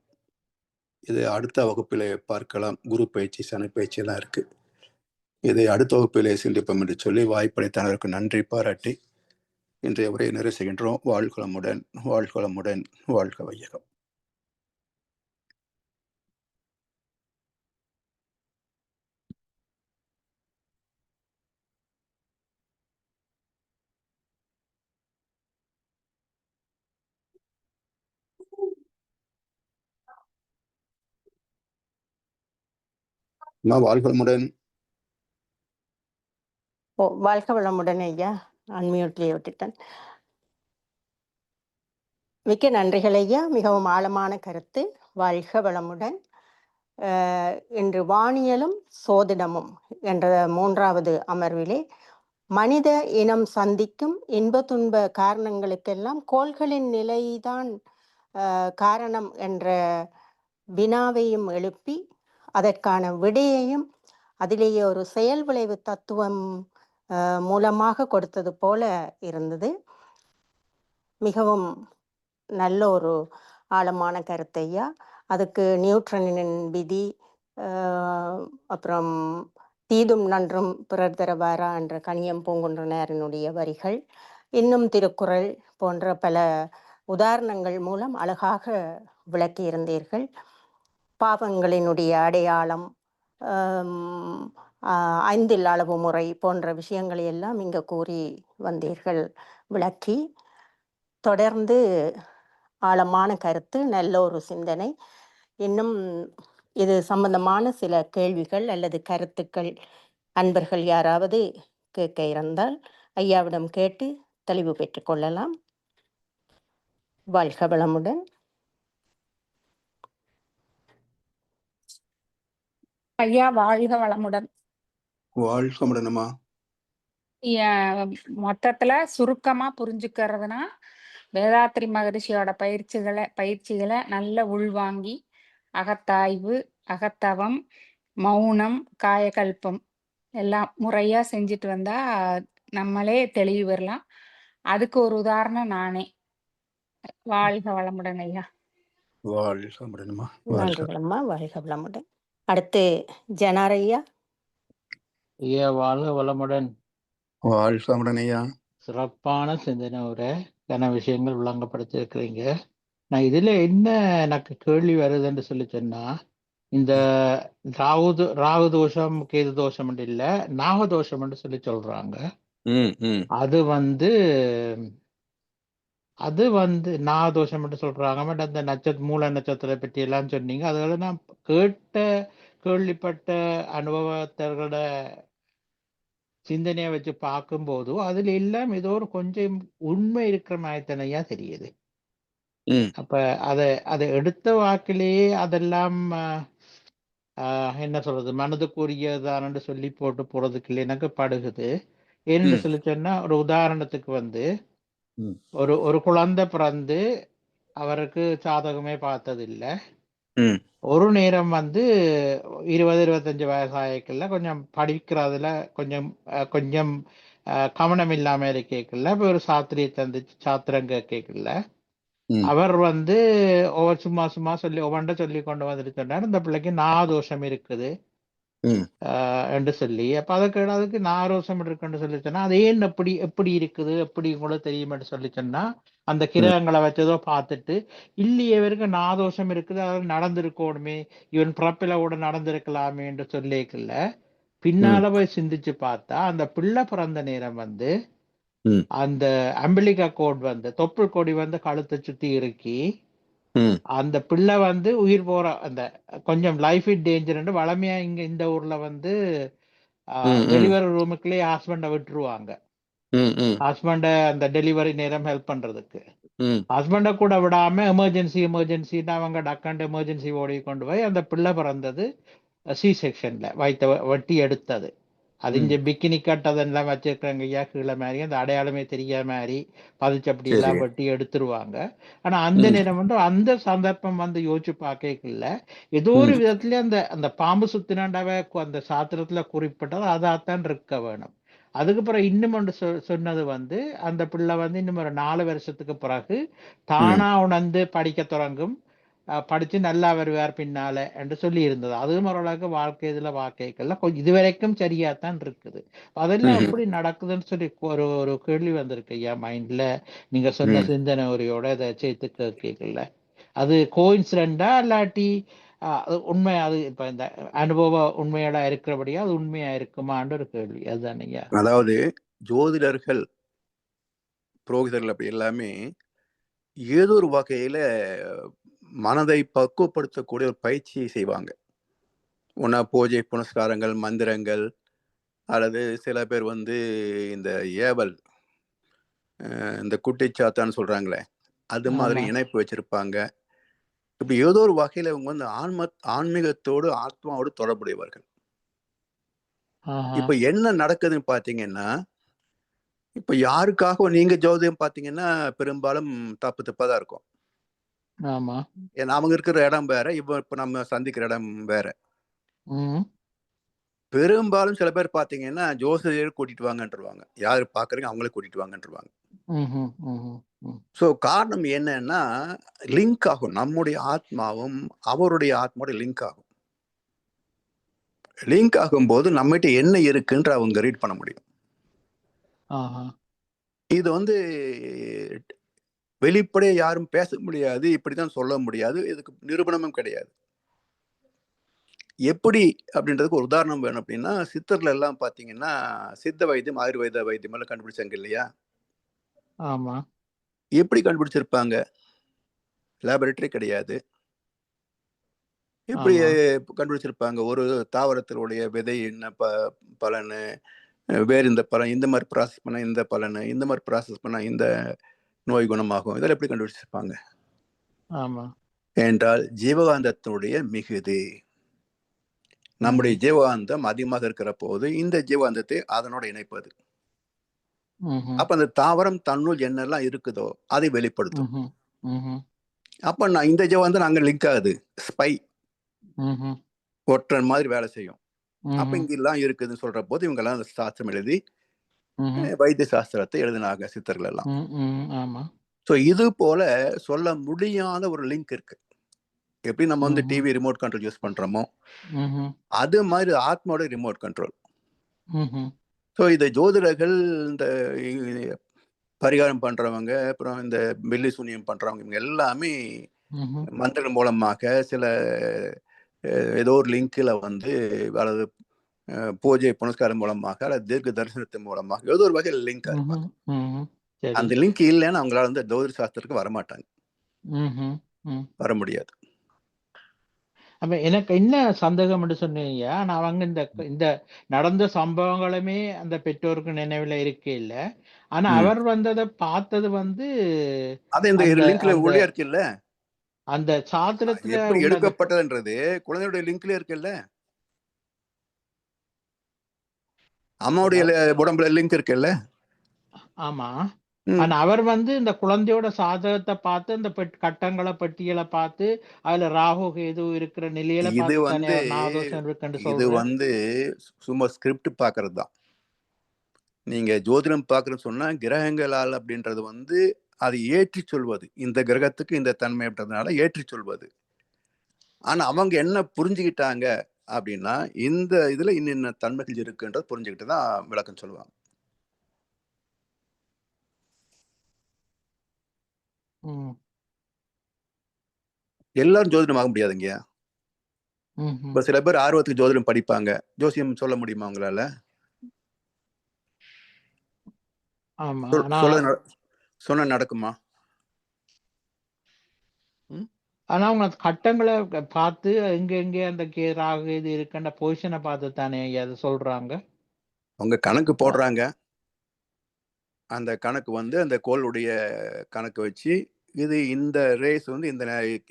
இதை அடுத்த வகுப்பிலே பார்க்கலாம். குரு பயிற்சி, சனி பயிற்சி எல்லாம் இருக்கு. இதை அடுத்த வகுப்பிலே சிந்திப்போம் என்று சொல்லி வாய்ப்பளித்தனருக்கு நன்றி பாராட்டி இன்றைய உரையை நிறைவு செய்கின்றோம். வாழ்குளமுடன், வாழ்குளமுடன், வாழ்க வையகம். வாழ்குளமுடன். வாழ்க வளமுடன் ஐயா. அன்மியூட்லேயே விட்டுட்டேன். மிக்க நன்றிகள் ஐயா. மிகவும் ஆழமான கருத்து. வாழ்க வளமுடன். இன்று வானியலும் சோதிடமும் என்ற 3வது அமர்விலே மனித இனம் சந்திக்கும் இன்ப துன்ப காரணங்களுக்கெல்லாம் கோள்களின் நிலைதான் காரணம் என்ற வினாவையும் எழுப்பி அதற்கான விடையையும் அதிலேயே ஒரு செயல் விளைவு தத்துவம் மூலமாக கொடுத்தது போல இருந்தது. மிகவும் நல்ல ஒரு ஆழமான கருத்தையா. அதுக்கு நியூட்டனின் விதி, அப்புறம் தீதும் நன்றும் பிறர் தரவாரா என்ற கனியம் பூங்குன்றனாரினுடைய வரிகள், இன்னும் திருக்குறள் போன்ற பல உதாரணங்கள் மூலம் அழகாக விளக்கியிருந்தீர்கள். பாவங்களினுடைய அடையாளம், 5 அளவு முறை போன்ற விஷயங்களை எல்லாம் இங்கே கூறி வந்தீர்கள் விளக்கி. தொடர்ந்து ஆழமான கருத்து, நல்ல ஒரு சிந்தனை. இன்னும் இது சம்பந்தமான சில கேள்விகள் அல்லது கருத்துக்கள் அன்பர்கள் யாராவது கேட்க இருந்தால் ஐயாவிடம் கேட்டு தெளிவு பெற்றுக்கொள்ளலாம். வாழ்க வளமுடன். ஐயா வாழ்க வளமுடன். வாழ்க வளமுடன்மா. மொத்தத்துல சுருக்கமா புரிஞ்சுக்கிறதுனா, வேதாத்ரி மகரிஷியோட பயிற்சிகளை நல்ல உள்வாங்கி அகத்தாய்வு, அகத்தவம், மௌனம், காயகல்பம் எல்லாம் முறையா செஞ்சுட்டு வந்தா நம்மளே தெளிவு வரலாம். அதுக்கு ஒரு உதாரணம் நானே. வாழ்க வளமுடன் ஐயா. வாழ்க வளமுடன்மா. வாழ்க வளம்மா. வாழ்க வளமுடன். அடுத்து ஜனாரையா. ஐயா வாழ்க வளமுடன். வாழ்க வளமுடன் ஐயா. சிறப்பான சிந்தனை உரை, கன விஷயங்கள் விளங்கப்படுத்திருக்கிறீங்க. நான் இதுல என்ன எனக்கு கேள்வி வருதுன்னு சொல்லி சொன்னா, இந்த ராகு தோஷம் கேது தோஷம் இல்ல, நாகதோஷம் சொல்லி சொல்றாங்க. அது வந்து நாகதோஷம் சொல்றாங்க. அந்த மூல நட்சத்திரத்தை பற்றி எல்லாம் சொன்னீங்க. அதனால நான் கேள்விப்பட்ட அனுபவத்தர்களோட சிந்தனையை வச்சு பார்க்கும்போது அதுல எல்லாம் ஏதோ ஒரு கொஞ்சம் உண்மை இருக்கிற மாதிரியா தெரியுது. அப்ப அதை எடுத்த வாக்கிலேயே அதெல்லாம் என்ன சொல்றது, மனதுக்குரியதானு சொல்லி போட்டு போறதுக்கு இல்லை எனக்கு படுகுது. ஏன்னு சொல்லி சொன்னா, ஒரு உதாரணத்துக்கு வந்து ஒரு குழந்தை பிறந்து அவருக்கு சாதகமே பார்த்ததில்லை. ம். ஒரு நேரம் வந்து 20, 25 வயசாயிக்கல கொஞ்சம் படிக்கிறதுல கொஞ்சம் கொஞ்சம் கவனம் இல்லாம இருக்கல. இப்ப ஒரு சாத்திரியை தந்துச்சு, சாத்திரம் கேட்கல. ம். அவர் வந்து சும்மா சும்மா சொல்லி ஒவ்வொன்றை சொல்லி கொண்டு வந்துட்டு சொன்னார், இந்த பிள்ளைக்கு நாதோஷம் இருக்குது ம். என்று சொல்லி. அப்ப அதுக்கு நாரோசம் இருக்குன்னு சொல்லி சொன்னா, அது ஏன் எப்படி எப்படி இருக்குது எப்படி உங்களுக்கு தெரியுமென்று சொல்லி சொன்னா, அந்த ம். கிரகங்களை வச்சதோ பார்த்துட்டு, இல்லையே இவருக்கு நாதோஷம் இருக்குது, அதாவது நடந்திருக்கணுமே, இவன் பிறப்பில கூட நடந்திருக்கலாமே என்று சொல்லிக்கல. ம். பின்னால போய் சிந்திச்சு பார்த்தா, அந்த பிள்ளை பிறந்த நேரம் வந்து ம். அந்த அம்பிளிகா கோட் வந்து தொப்புள் கொடி வந்து கழுத்தை சுத்தி இறுக்கி, ம். அந்த பிள்ளை வந்து உயிர் போற அந்த கொஞ்சம் லைஃப் இட் டேஞ்சர் வளமையா இங்க இந்த ஊர்ல வந்து ம். ம். டெலிவரி ரூமுக்குள்ளேயே ஹஸ்பண்டை விட்டுருவாங்க. ம். ம். ஹஸ்பண்டை அந்த டெலிவரி நேரம் ஹெல்ப் பண்றதுக்கு. ம். ஹஸ்பண்டை கூட விடாம எமர்ஜென்சின்னு அவங்க டக்காண்டு எமர்ஜென்சி ஓடி கொண்டு போய் அந்த பிள்ளை பிறந்தது சி செக்ஷன்ல வயிற்ற வெட்டி எடுத்தது. அது ம். இங்க பிக்கினி கட் அதெல்லாம் வச்சிருக்காங்க ஐயா, கீழே மாதிரி அந்த அடையாளமே தெரியாத மாதிரி பதிச்சப்படி சரி. எல்லாம் வெட்டி எடுத்துருவாங்க. ஆனா அந்த ம். நேரம் வந்து அந்த சந்தர்ப்பம் வந்து யோசிச்சு பார்க்கல, ஏதோ ஒரு ம். விதத்துல அந்த அந்த பாம்பு சுத்தினாண்டாவே அந்த சாத்திரத்துல குறிப்பிட்டது அதாத்தான் இருக்க வேணும். அதுக்கப்புறம் இன்னும் ஒன்று சொன்னது வந்து அந்த பிள்ளை வந்து இன்னும் ஒரு 4 வருஷத்துக்கு பிறகு ம். தானா உணர்ந்து படிக்க தொடங்கும், படிச்சு நல்லா வருவார் பின்னால என்று சொல்லி இருந்தது. அதுவும் ஓரளவுக்கு வாழ்க்கை இதுல வாழ்க்கைகள்ல கொஞ்சம் இதுவரைக்கும் சரியாத்தான் இருக்குது. அதெல்லாம் ம்ஹ்ம். எப்படி நடக்குதுன்னு சொல்லி ஒரு ஒரு கேள்வி வந்திருக்கு ஐயா மைண்ட்ல. நீங்க சொன்ன ம். சிந்தனை உரையோட இதை சேர்த்து கேட்கல. அது கோயின்சிடென்டா இல்லாட்டி அது உண்மை, அது இப்ப இந்த அனுபவ உண்மையோட இருக்கிறபடியா அது உண்மையா இருக்குமான்னு ஒரு கேள்வி. அதுதான் ஐயா. அதாவது ஜோதிடர்கள், புரோகிதர்கள் அப்படி எல்லாமே ஏதோ ஒரு வகையில மனதை பக்குவப்படுத்தக்கூடிய ஒரு பயிற்சியை செய்வாங்க. ஒண்ணா பூஜை புனஸ்காரங்கள், மந்திரங்கள், அல்லது சில பேர் வந்து இந்த ஏவல், இந்த குட்டிச்சாத்தான்னு சொல்றாங்களே, அது மாதிரி ஆமா. இணைப்பு வச்சிருப்பாங்க. இப்படி ஏதோ ஒரு வகையில இவங்க வந்து ஆன்மீகத்தோடு, ஆத்மாவோடு தொடர்புடையவர்கள். ஆஹா. இப்ப என்ன நடக்குதுன்னு பார்த்தீங்கன்னா, இப்ப யாருக்காக நீங்க ஜோதிடம் பார்த்தீங்கன்னா, பெரும்பாலும் தப்பு தப்பா தான் இருக்கும். ஆமா. ஏன்னா அவங்க இருக்கிற இடம் வேற, இப்ப நம்ம சந்திக்கிற இடம் வேற. ம். பெரும்பாலும் சில பேர் பார்த்தீங்கன்னா, ஜோசியர் கூட்டிட்டு வாங்கன்றுவாங்க. யாரு பார்க்குறீங்க அவங்களே கூட்டிட்டு வாங்கன்றுவாங்க. ம்ஹ்ம். ம்ஹ்ம். ம். ஸோ காரணம் என்னன்னா, லிங்க் ஆகும். நம்முடைய ஆத்மாவும், அவருடைய ஆத்மாவோட லிங்க் ஆகும். லிங்க் ஆகும்போது நம்மகிட்ட என்ன இருக்குன்ற அவங்க ரீட் பண்ண முடியும். ஆஹா. இது இது வந்து வெளிப்படையா யாரும் பேச முடியாது. இப்படித்தான் சொல்ல முடியாது. இதுக்கு நிரூபணமும் கிடையாது. எப்படி அப்படின்றதுக்கு ஒரு உதாரணம் வேணும் அப்படின்னா, சித்தர்ல எல்லாம் பார்த்தீங்கன்னா, சித்த வைத்தியம், ஆயுர்வேத வைத்தியம் எல்லாம் கண்டுபிடிச்சாங்க இல்லையா? ஆமா. எப்படி கண்டுபிடிச்சிருப்பாங்க? லேபரேட்டரி கிடையாது. எப்படி ஆமா. கண்டுபிடிச்சிருப்பாங்க? ஒரு தாவரத்தினுடைய விதை என்ன பலனு, வேறு இந்த பலன், இந்த மாதிரி ப்ராசஸ் பண்ணா இந்த பலனு, இந்த மாதிரி ப்ராசஸ் பண்ணா இந்த நோய் குணமாகும். இதெல்லாம் எப்படி கண்டுபிடிச்சிருப்பாங்க? ஆமா. என்றால் ஜீவகாந்தத்தினுடைய மிகுதி. நம்முடைய ஜீவகாந்தம் அதிகமாக இருக்கிற போது இந்த ஜீவகாந்தத்தை அதனோட இணைப்பது. அப்ப அந்த தாவரம் தன்னுள் என்னெல்லாம் இருக்குதோ அதை வெளிப்படுத்தும். அப்ப நான் இந்த ஜீவகாந்தம் அங்க லிங்க் ஆகுது. ஸ்பை ஒற்றன் மாதிரி வேலை செய்யும். அப்ப இங்கெல்லாம் இருக்குதுன்னு சொல்ற போது இவங்க எல்லாம் அந்த சாஸ்திரம் எழுதி வைத்திய சாஸ்திரத்தை எழுதினாங்க சித்தர்கள் எல்லாம். ஆமா. ஸோ இது போல சொல்ல முடியாத ஒரு லிங்க் இருக்கு. எப்படி நம்ம வந்து டிவி ரிமோட் கண்ட்ரோல் யூஸ் பண்றோமோ அது மாதிரி ஆத்மாவோட ரிமோட் கண்ட்ரோல். ஸோ இதை ஜோதிடர்கள், இந்த பரிகாரம் பண்றவங்க, அப்புறம் இந்த பில்லி சூனியம் பண்றவங்க இவங்க எல்லாமே மந்திரம் மூலமாக சில ஏதோ ஒரு லிங்க்ல வந்து அல்லது பூஜை புனஸ்காரம் மூலமாக அல்லது தீர்க்க தரிசனத்தின் மூலமாக ஏதோ ஒரு வகையில் லிங்க் இருப்பாங்க. அந்த லிங்க் இல்லைன்னு அவங்களால வந்து ஜோதிட சாஸ்திரத்துக்கு வரமாட்டாங்க, வர முடியாது. அப்ப எனக்கு என்ன சந்தேகம் என்று சொன்னீங்க, நான் அவங்க இந்த நடந்த சம்பவங்களுமே அந்த பெற்றோருக்கு நினைவுல இருக்கே இல்ல. ஆனா அவர் வந்ததை பார்த்தது வந்து அது இந்த அந்த லிங்க்ல உள்ளே இருக்குல்ல, அந்த சாத்திரத்துல எப்படி எடுக்கப்பட்டதுன்றது குழந்தையுடைய லிங்க்ல இருக்குல்ல, அம்மாவுடைய உடம்புல லிங்க் இருக்குல்ல. ஆமா. ம். ஆனா அவர் வந்து இந்த குழந்தையோட சாதகத்தை பார்த்து அந்த கட்டங்களை பட்டியலை பார்த்து அதுல ராகு கேது இருக்கிற நிலையில இது பார்த்து தானே வந்து அவர் நாகதோஷம் இருக்குன்னு இது சொல்றார். வந்து சும்மா ஸ்கிரிப்ட் பார்க்கறது தான். நீங்க ஜோதிடம் பார்க்கறன்னு சொன்னா கிரகங்களால் அப்படின்றது வந்து அது ஏற்றி சொல்வது. இந்த கிரகத்துக்கு இந்த தன்மை அப்படின்றதுனால ஏற்றி சொல்வது. ஆனா அவங்க என்ன புரிஞ்சுக்கிட்டாங்க அப்படின்னா, இந்த இதுல இன்னின்ன தன்மைகள் இருக்குன்றத புரிஞ்சுக்கிட்டு தான் விளக்கம் சொல்லுவாங்க. ம். எல்லாரும் ஜோதிடம் ஆக முடியாதுங்கய்யா. ம்ஹும். இப்ப சில பேர் ஆர்வத்துக்கு ஜோதிடம் படிப்பாங்க. ஜோசியம் சொல்ல முடியுமா உங்களால? ஆமா. சொல் ஆனா சொல்ல சொன்னா நடக்குமா? ம். ஆனா அவங்க அந்த கட்டங்களை பார்த்து எங்க அந்த ராகு இது இருக்குன்ற பொசிஷனை பார்த்து தானே அதை சொல்றாங்க. அவங்க கணக்கு போடுறாங்க. அந்த கணக்கு வந்து அந்த கோளுடைய கணக்கு வச்சு இது இந்த ரேஸ் வந்து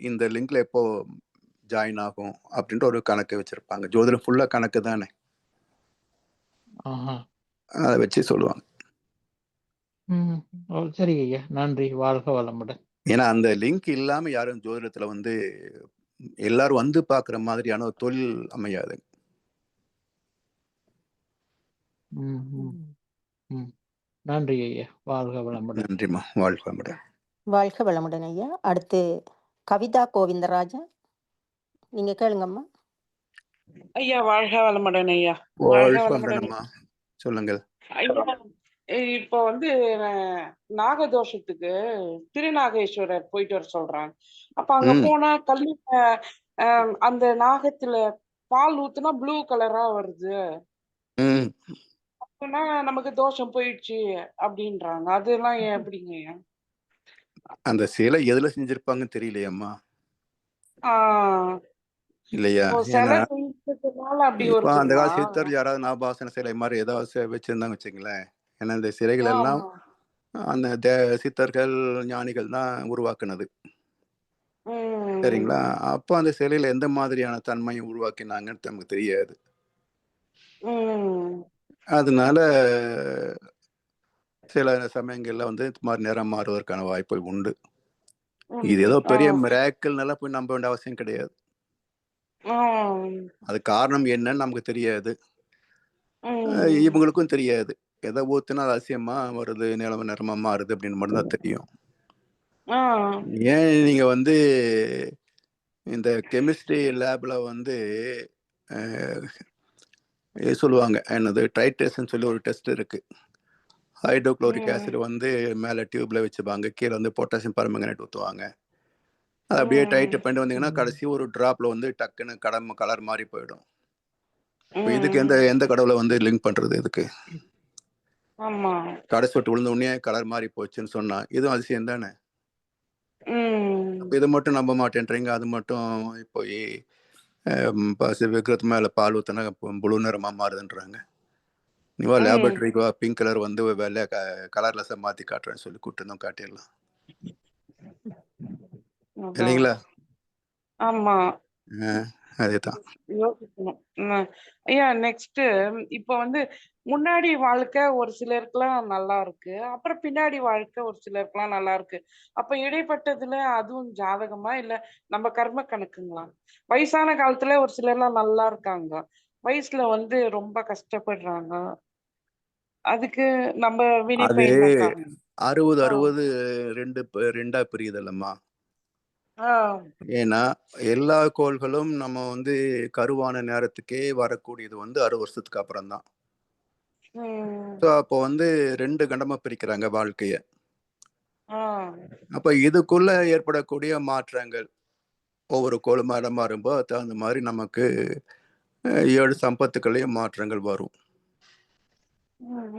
இந்த லிங்க்ல எப்போ ஜாயின் ஆகும் அப்படின்ற ஒரு கணக்கு வச்சிருப்பாங்க. ஜோதிடம் ஃபுல்லா கணக்கு தானே. ஆஹா. அதை வச்சு சொல்லுவாங்க. ம். ஓ, சரி ஐயா, நன்றி, வாழ்க வளமுடன். ஏன்னா அந்த லிங்க் இல்லாம யாரும் ஜோதிடத்துல வந்து எல்லாரும் வந்து பாக்குற மாதிரியான ஒரு தொழில் அமையாது. ம், ம், ம். நன்றி ஐயா, வாழ்க வளமுடன். நன்றிம்மா, வாழ்க வளமுடன். வாழ்க வளமுடன் ஐயா. அடுத்து கவிதா கோவிந்தராஜன், நீங்க கேளுங்கம்மா. ஐயா வாழ்க வளமுடன் ஐயா. வாழ்க வளமுடன்மா, சொல்லுங்கள். ஐயா, இப்போ வந்து நாகதோஷத்துக்கு திருநாகேஸ்வரர் போயிட்டு வர சொல்றாங்க. அப்ப அங்க போனா அந்த நாகத்துல பால் ஊத்துனா ப்ளூ கலரா வருது, அப்படின்னா நமக்கு தோஷம் போயிடுச்சு அப்படின்றாங்க. அதெல்லாம் எப்படிங்க ஐயா? அந்த சிலை எதுல செஞ்சிருப்பாங்கன்னு தெரியலையம்மா. இல்லையா? ஏன்னா அப்படி இப்ப அந்த வருதுங்களா? கால சித்தர் யாராவது நாபாசன சிலை மாதிரி ஏதாவது வச்சிருந்தாங்க வச்சுங்களேன். ஏன்னா இந்த சிலைகள் எல்லாம் அந்த சித்தர்கள் ஞானிகள் தான் உருவாக்குனது. சரிங்களா? அப்போ அந்த சிலையில எந்த மாதிரியான தன்மையை உருவாக்கினாங்கன்னு நமக்கு தெரியாது. அதனால சில சமயங்கள்ல வந்து இது மாதிரி நிறம் மாறுவதற்கான வாய்ப்புகள் உண்டு. இது ஏதோ பெரிய மிராக்கிள் நல்லா போய் நம்ப வேண்டிய அவசியம் கிடையாது. அது காரணம் என்னன்னு நமக்கு தெரியாது, இவங்களுக்கும் தெரியாது. எதை ஊத்துனா அது அதிசயமா வருது, நிறமா மாறுது அப்படின்னு மட்டும் தான் தெரியும். ஏன் நீங்க வந்து இந்த கெமிஸ்ட்ரி லேப்ல வந்து சொல்லுவாங்க, என்னது ட்ரைட்ரேஷன் சொல்லி ஒரு டெஸ்ட் இருக்கு. ஹைட்ரோக்ளோரிக் ஆசிட் வந்து மேல டியூப்ல வச்சுப்பாங்க, கீழே வந்து பொட்டாசியம் பர்மங்கனேட் ஊற்றுவாங்க. அது அப்படியே டைட் பண்ணிட்டு வந்தீங்கன்னா கடைசி ஒரு டிராப்ல வந்து டக்குன்னு கலர் மாறி போயிடும். இப்போ இதுக்கு எந்த கடவுளை வந்து லிங்க் பண்றது? இதுக்கு கடைசி விட்டு விழுந்த உடனே கலர் மாறி போச்சுன்னு சொன்னா இதுவும் அதிசயம் தானே. இதை மட்டும் நம்ப மாட்டேன்றீங்க, அது மட்டும் போய் விக்கிரத்து மேல பால் ஊத்தினா புழு நிறமா மாறுதுன்றாங்க. நீவா லேபரட்டரிக்கு வா, பிங்க் கலர் வந்து வெள்ளை கலர்லெஸ் மாத்தி காட்டுறேன்னு சொல்லி கூட்டு காட்டிடலாம் இல்லைங்களா? ஆமா, அதேதான். யோசிக்கணும். ஐயா, நெக்ஸ்ட் இப்ப வந்து முன்னாடி வாழ்க்கை ஒரு சிலருக்குலாம் நல்லா இருக்கு, அப்புறம் பின்னாடி வாழ்க்கை ஒரு சிலருக்குலாம் நல்லா இருக்கு. அப்ப இடைப்பட்டதுல அதுவும் ஜாதகமா இல்ல நம்ம கர்ம கணக்குங்களா? வயசான காலத்துல ஒரு சிலர்லாம் நல்லா இருக்காங்க, வயசுல வந்து ரொம்ப கஷ்டப்படுறாங்க, அதுக்கு நம்ம அது வினைப்பயன் தான் காரணம். 60-60 ரெண்டா பிரியுதல்லம்மா. ஏன்னா எல்லா கோள்களும் நம்ம வந்து கருவான நேரத்துக்கே வரக்கூடியது வந்து 60 வருஷத்துக்கு அப்புறம் தான். அப்போ வந்து 2 கண்டமா பிரிக்கிறாங்க வாழ்க்கைய. அப்ப இதுக்குள்ள ஏற்படக்கூடிய மாற்றங்கள் ஒவ்வொரு கோளும் இடம் மாறும்போது தகுந்த மாதிரி நமக்கு 7 சம்பத்துக்களையும் மாற்றங்கள் வரும்.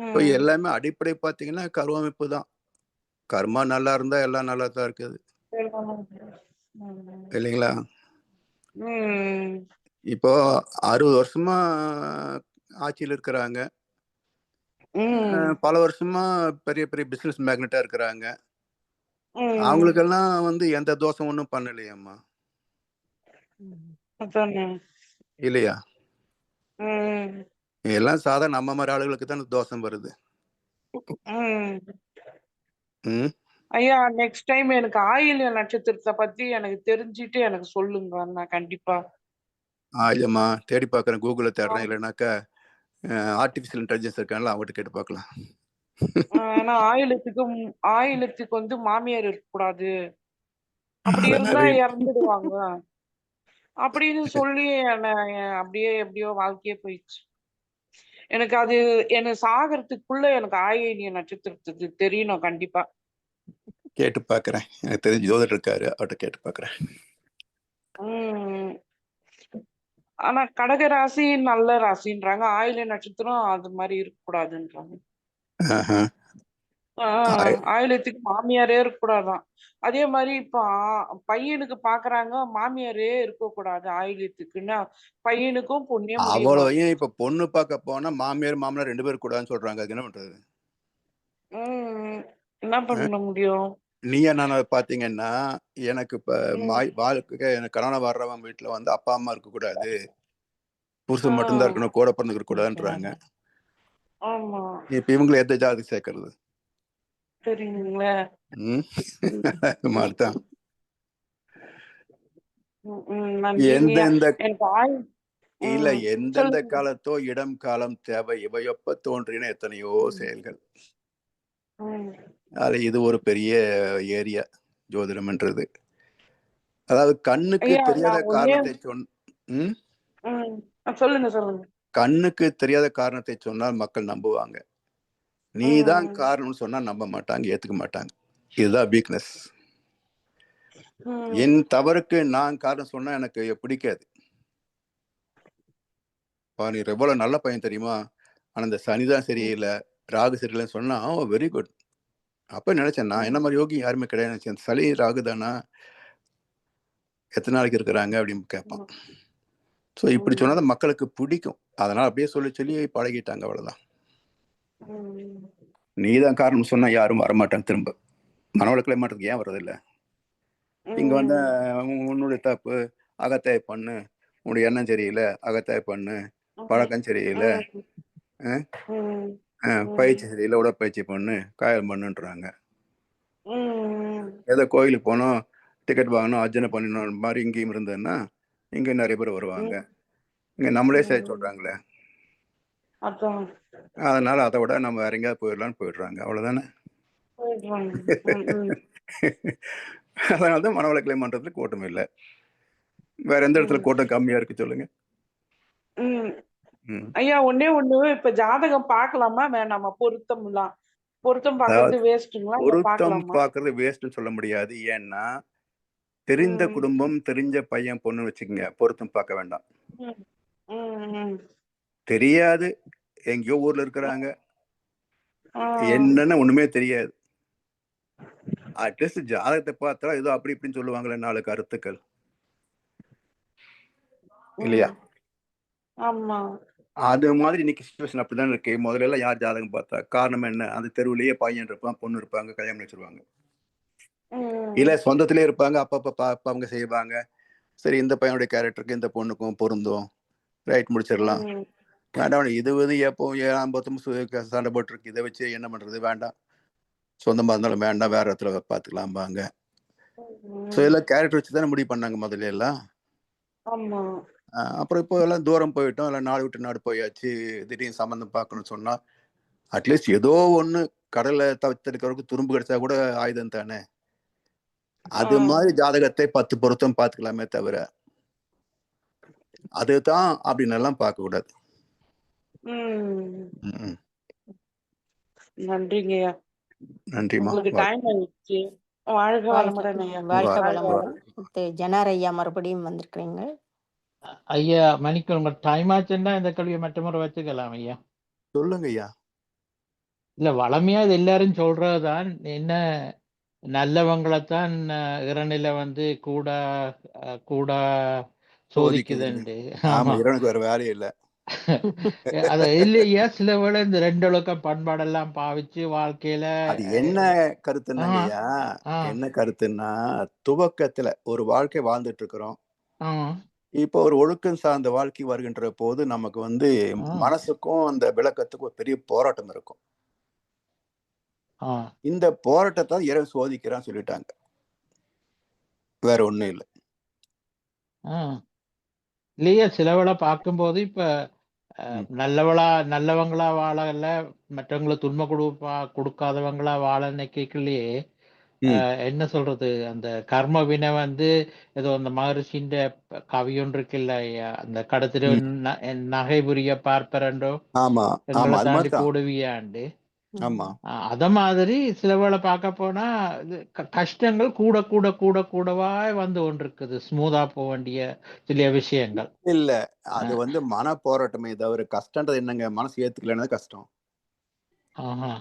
இப்போ எல்லாமே அடிப்படை பார்த்தீங்கன்னா கருவமைப்பு தான். கர்மா நல்லா இருந்தா எல்லாம் நல்லா தான் இருக்குது இல்லைங்களா? இப்போ 60 வருஷமா ஆட்சியில் இருக்கிறாங்க, பல வருஷமா பெரிய பெரிய பிசினஸ் மேக்னெட்டா இருக்கிறாங்க, அவங்களுக்கெல்லாம் வந்து எந்த தோஷம் ஒன்றும் பண்ணலையம்மா, இல்லையா? எல்லாம் சாதாரண நம்ம மாதிரி ஆளுகளுக்கு தான் தோஷம் வருது. ம். ஐயா நெக்ஸ்ட் டைம் எனக்கு ஆயில்ய நட்சத்திரத்தை பத்தி எனக்கு தெரிஞ்சுட்டு எனக்கு சொல்லுங்க அண்ணா கண்டிப்பா. இல்லைம்மா, தேடி பார்க்குறேன், கூகுளில் ஆ. தேடுறேன். இல்லைனாக்கா ஆர்டிஃபிஷியல் இன்டெலிஜென்ஸ் இருக்காங்களா, அவங்ககிட்ட கேட்டு பார்க்கலாம். ஏன்னா ஆயிலத்துக்கு வந்து மாமியார் இருக்கக்கூடாது, அப்படி அதெல்லாம் இருந்தா real. இறந்துடுவாங்க அப்படின்னு சொல்லி அப்படியே எப்படியோ வாழ்க்கையே போயிடுச்சு. எனக்கு அது எனக்கு சாகிறதுக்குள்ள எனக்கு ஆயில்ய நட்சத்திரத்துக்கு தெரியணும் கண்டிப்பா. கேட்டு பார்க்குறேன், எனக்கு தெரிஞ்ச ஜோதிடர் இருக்காரு, அவர்கிட்ட கேட்டு பார்க்குறேன். உம் ஆனா கடக ராசி நல்ல ராசின்றாங்க, ஆயில்ய நட்சத்திரம் அது மாதிரி இருக்கக்கூடாதுன்றாங்க. ஆஹா. ஆய்- ஆயிலத்துக்கு மாமியாரே இருக்கக்கூடாதான். அதே மாதிரி இப்போ பையனுக்கு பாக்குறாங்க மாமியாரே இருக்கக்கூடாது ஆயிலத்துக்குன்னா, பையனுக்கும் புண்ணிய முடியுமா? அவ்வளவையும் இப்ப பொண்ணு பார்க்க போனா மாமியார் மாமனார் 2 பேரும் கூடாதுன்னு சொல்றாங்க. அதுக்கு என்ன பண்றது? என்ன பண்ண முடியும்? நீயா நானா பாத்தீங்கன்னா, எனக்கு இப்ப ம், வாழ்க்கை எனக்கு கல்யாணம் வர்றவன் வீட்டுல வந்து அப்பா அம்மா இருக்கக்கூடாது, புருஷன் மட்டும்தான் ஆ, இருக்கணும், கூட பிறந்து இருக்கக்கூடாதுன்றாங்க. ஆமா இப்ப இவங்களை எந்த ஜாதி சேர்க்கறது? தெரியுங்களே. அது மாதிரிதான் நன்றிங்க. எந்தெந்த எனக்கு இல்ல எந்தெந்த சொல்லுங்க. காலத்தோ இடம் காலம் தேவை, இவையொப்ப தோன்றின எத்தனையோ செயல்கள். ம், அது இது ஒரு பெரிய ஏரியா ஜோதிடம்ன்றது. அதாவது கண்ணுக்கு ஐயா தெரியாத நான் ஒன்னே காரணத்தை சொல்லுங்க சொல்லுங்க. கண்ணுக்கு தெரியாத காரணத்தை சொன்னால் மக்கள் நம்புவாங்க. நீதான் ம், காரணம்னு சொன்னா நம்ப மாட்டாங்க, ஏத்துக்க மாட்டாங்க. இதுதான் வீக்னஸ். ம், என் தவறுக்கு நான் காரணம் சொன்னா எனக்கு பிடிக்காது. நீ எவ்வளவு நல்ல பையன் தெரியுமா, ஆனா இந்த சனிதான் சரியில்லை, ராகு சரியில்லைன்னு சொன்னா வெரி குட். அப்ப நினைச்சேன், நான் என்ன மாதிரி யோகி யாருமே கிடையாது நினைச்சேன். சளி ராகு தானா, எத்தனை நாளைக்கு இருக்கிறாங்க அப்படின்னு கேட்பான். ஸோ இப்படி சொன்னாதான் மக்களுக்கு பிடிக்கும். அதனால அப்படியே சொல்லி சொல்லி பழகிட்டாங்க, அவ்வளவுதான். நீதான் காரணம் சொன்னா யாரும் வரமாட்டாங்க. திரும்ப மனவளக்கலை மாட்டதுக்கு ஏன் வர்றதில்லை? இங்க வந்து உன்னுடைய தப்பு, அகத்தாய் பண்ணு, உன்னுடைய எண்ணம் சரியில்லை, அகத்தாய் பண்ணு, பழக்கம் சரியில்லை, பயிற்சி சரியில்லை, உடற்பயிற்சி பண்ணு, காயம் பண்ணுன்றாங்க. ஏதோ கோயிலுக்கு போனோம், டிக்கெட் வாங்கணும், அர்ச்சனை பண்ணணும் மாதிரி இங்கேயும் இருந்ததுன்னா இங்க நிறைய பேர் வருவாங்க. இங்க நம்மளே செய்ய சொல்றாங்களே, அதனால அதை விட நம்ம வேற எங்கேயாவது போயிடலான்னு போயிடுறாங்க, அவ்வளவுதானே. அதனாலதான் மனவளக்கலை மன்றத்துல கூட்டம் இல்லை. வேற எந்த இடத்துல கூட்டம் கம்மியா இருக்கு சொல்லுங்க? ஐயா ஒண்ணே ஒண்ணு, இப்ப ஜாதகம் பார்க்கலாமா வேணாமா? பொருத்தம் பார்க்கறது வேஸ்ட்டுங்களா? பொருத்தம் பார்க்கறது வேஸ்ட்னு சொல்ல முடியாது. ஏன்னா தெரிந்த குடும்பம், தெரிஞ்ச பையன் பொண்ணு வச்சுக்கோங்க, பொருத்தம் பார்க்க வேண்டாம். தெரியாது, எங்கேயோ ஊர்ல இருக்கிறாங்க, என்னன்னு ஒண்ணுமே தெரியாது. அட்லீஸ்ட் ஜாதகத்தை பார்த்தா ஏதோ அப்படி இப்படின்னு சொல்லுவாங்களே 4 கருத்துக்கள், இல்லையா? அது மாதிரி இன்னைக்கு சிச்சுவேஷன் அப்படிதான் இருக்கு. முதல்ல எல்லாம் யார் ஜாதகம் பார்த்தா காரணம் என்ன? அந்த தெருவுலயே பையன் இருப்பான், பொண்ணு இருப்பாங்க, கல்யாணம் வச்சிருவாங்க. இல்ல சொந்தத்திலே இருப்பாங்க, அப்பப்ப அவங்க செய்வாங்க. சரி, இந்த பையனுடைய கேரக்டருக்கு இந்த பொண்ணுக்கும் பொருந்தும், ரைட், முடிச்சிடலாம். வேண்டாம், இது எப்போ 50 சண்டை போட்டுருக்கு, இதை வச்சு என்ன பண்றது? வேண்டாம், சொந்தமா இருந்தாலும் வேண்டாம், வேற இடத்துல பார்த்துக்கலாம்பாங்க. ஸோ எல்லாம் கேரக்டர் வச்சு தானே முடிவு பண்ணாங்க முதல்ல எல்லாம். அப்புறம் இப்போ எல்லாம் தூரம் போயிட்டோம், எல்லாம் நாடு விட்டு நாடு போயாச்சு. திடீர்னு சம்பந்தம் பார்க்கணும்னு சொன்னா அட்லீஸ்ட் ஏதோ ஒண்ணு கடலை தவிர்த்தெடுக்கிறதுக்கு துரும்பு கிடைச்சா கூட ஆயுதம் தானே. அது மாதிரி ஜாதகத்தை 10 பொருத்தம் பார்த்துக்கலாமே தவிர அதுதான் அப்படின்னு எல்லாம் பார்க்க கூடாது. நன்றிங்கய்யா. நன்றிமா. வாழ்க வளமுடன். ஜனார் ஐயா மறுபடியும் வந்திருக்கிறீங்க. ஐயா மணிக்கு உங்க டைம் ஆச்சுன்னா இந்த கேள்வியை மற்ற முறை வச்சுக்கலாம் ஐயா. சொல்லுங்க ஐயா. இல்ல வளமையா இது எல்லாரும் சொல்றதுதான், என்ன நல்லவங்களைத்தான் இறைநிலை வந்து கூட கூட சோதிக்குதுண்டு. ஆமா, இறைவனுக்கு வேற வேலையே இல்லை. அத இல்லையா, சில வேளை இந்த 2 ஒழுக்கம் பண்பாடெல்லாம் பாவிச்சு வாழ்க்கையில அது என்ன கருத்துன்னாங்கய்யா, என்ன கருத்துன்னா, துவக்கத்துல ஒரு வாழ்க்கை வாழ்ந்துட்டு இருக்கிறோம், இப்போ ஒரு ஒழுக்கம் சார்ந்த வாழ்க்கை வருகின்ற போது நமக்கு வந்து மனசுக்கும் அந்த விளக்கத்துக்கும் ஒரு பெரிய போராட்டம் இருக்கும். ஆ. இந்த போராட்டத்தை இறைவன் சோதிக்கிறான்னு சொல்லிட்டாங்க. வேற ஒண்ணும் இல்லை. ஆ. இல்லையா சிலவளை பார்க்கும்போது இப்ப நல்லவங்களா வாழல, மற்றவங்களை துன்பம் கொடுக்காதவங்களா வாழ நினைக்கலையே. என்ன சொல்றது, அந்த கர்ம வினை வந்து ஏதோ அந்த மகரிஷின்ற கவி ஒன்று இருக்கு இல்லையா, அந்த கடத்தில நகை புரிய பார்ப்பரண்டோ ஆமா எங்களை ஆமா அது தாண்டி மாதிரி தான். போடுவியாண்டு. ஆமா அத மாதிரி சிலவளை பார்க்க போனா கஷ்டங்கள் கூட கூட கூட கூடவாய் வந்து கொண்டிருக்குது, ஸ்மூதா போக வேண்டிய சில விஷயங்கள். இல்ல, அது வந்து மன போராட்டமே தவிர கஷ்டன்றது என்னங்க, மனசு ஏத்துக்கலன்னா கஷ்டம். ஆஹா.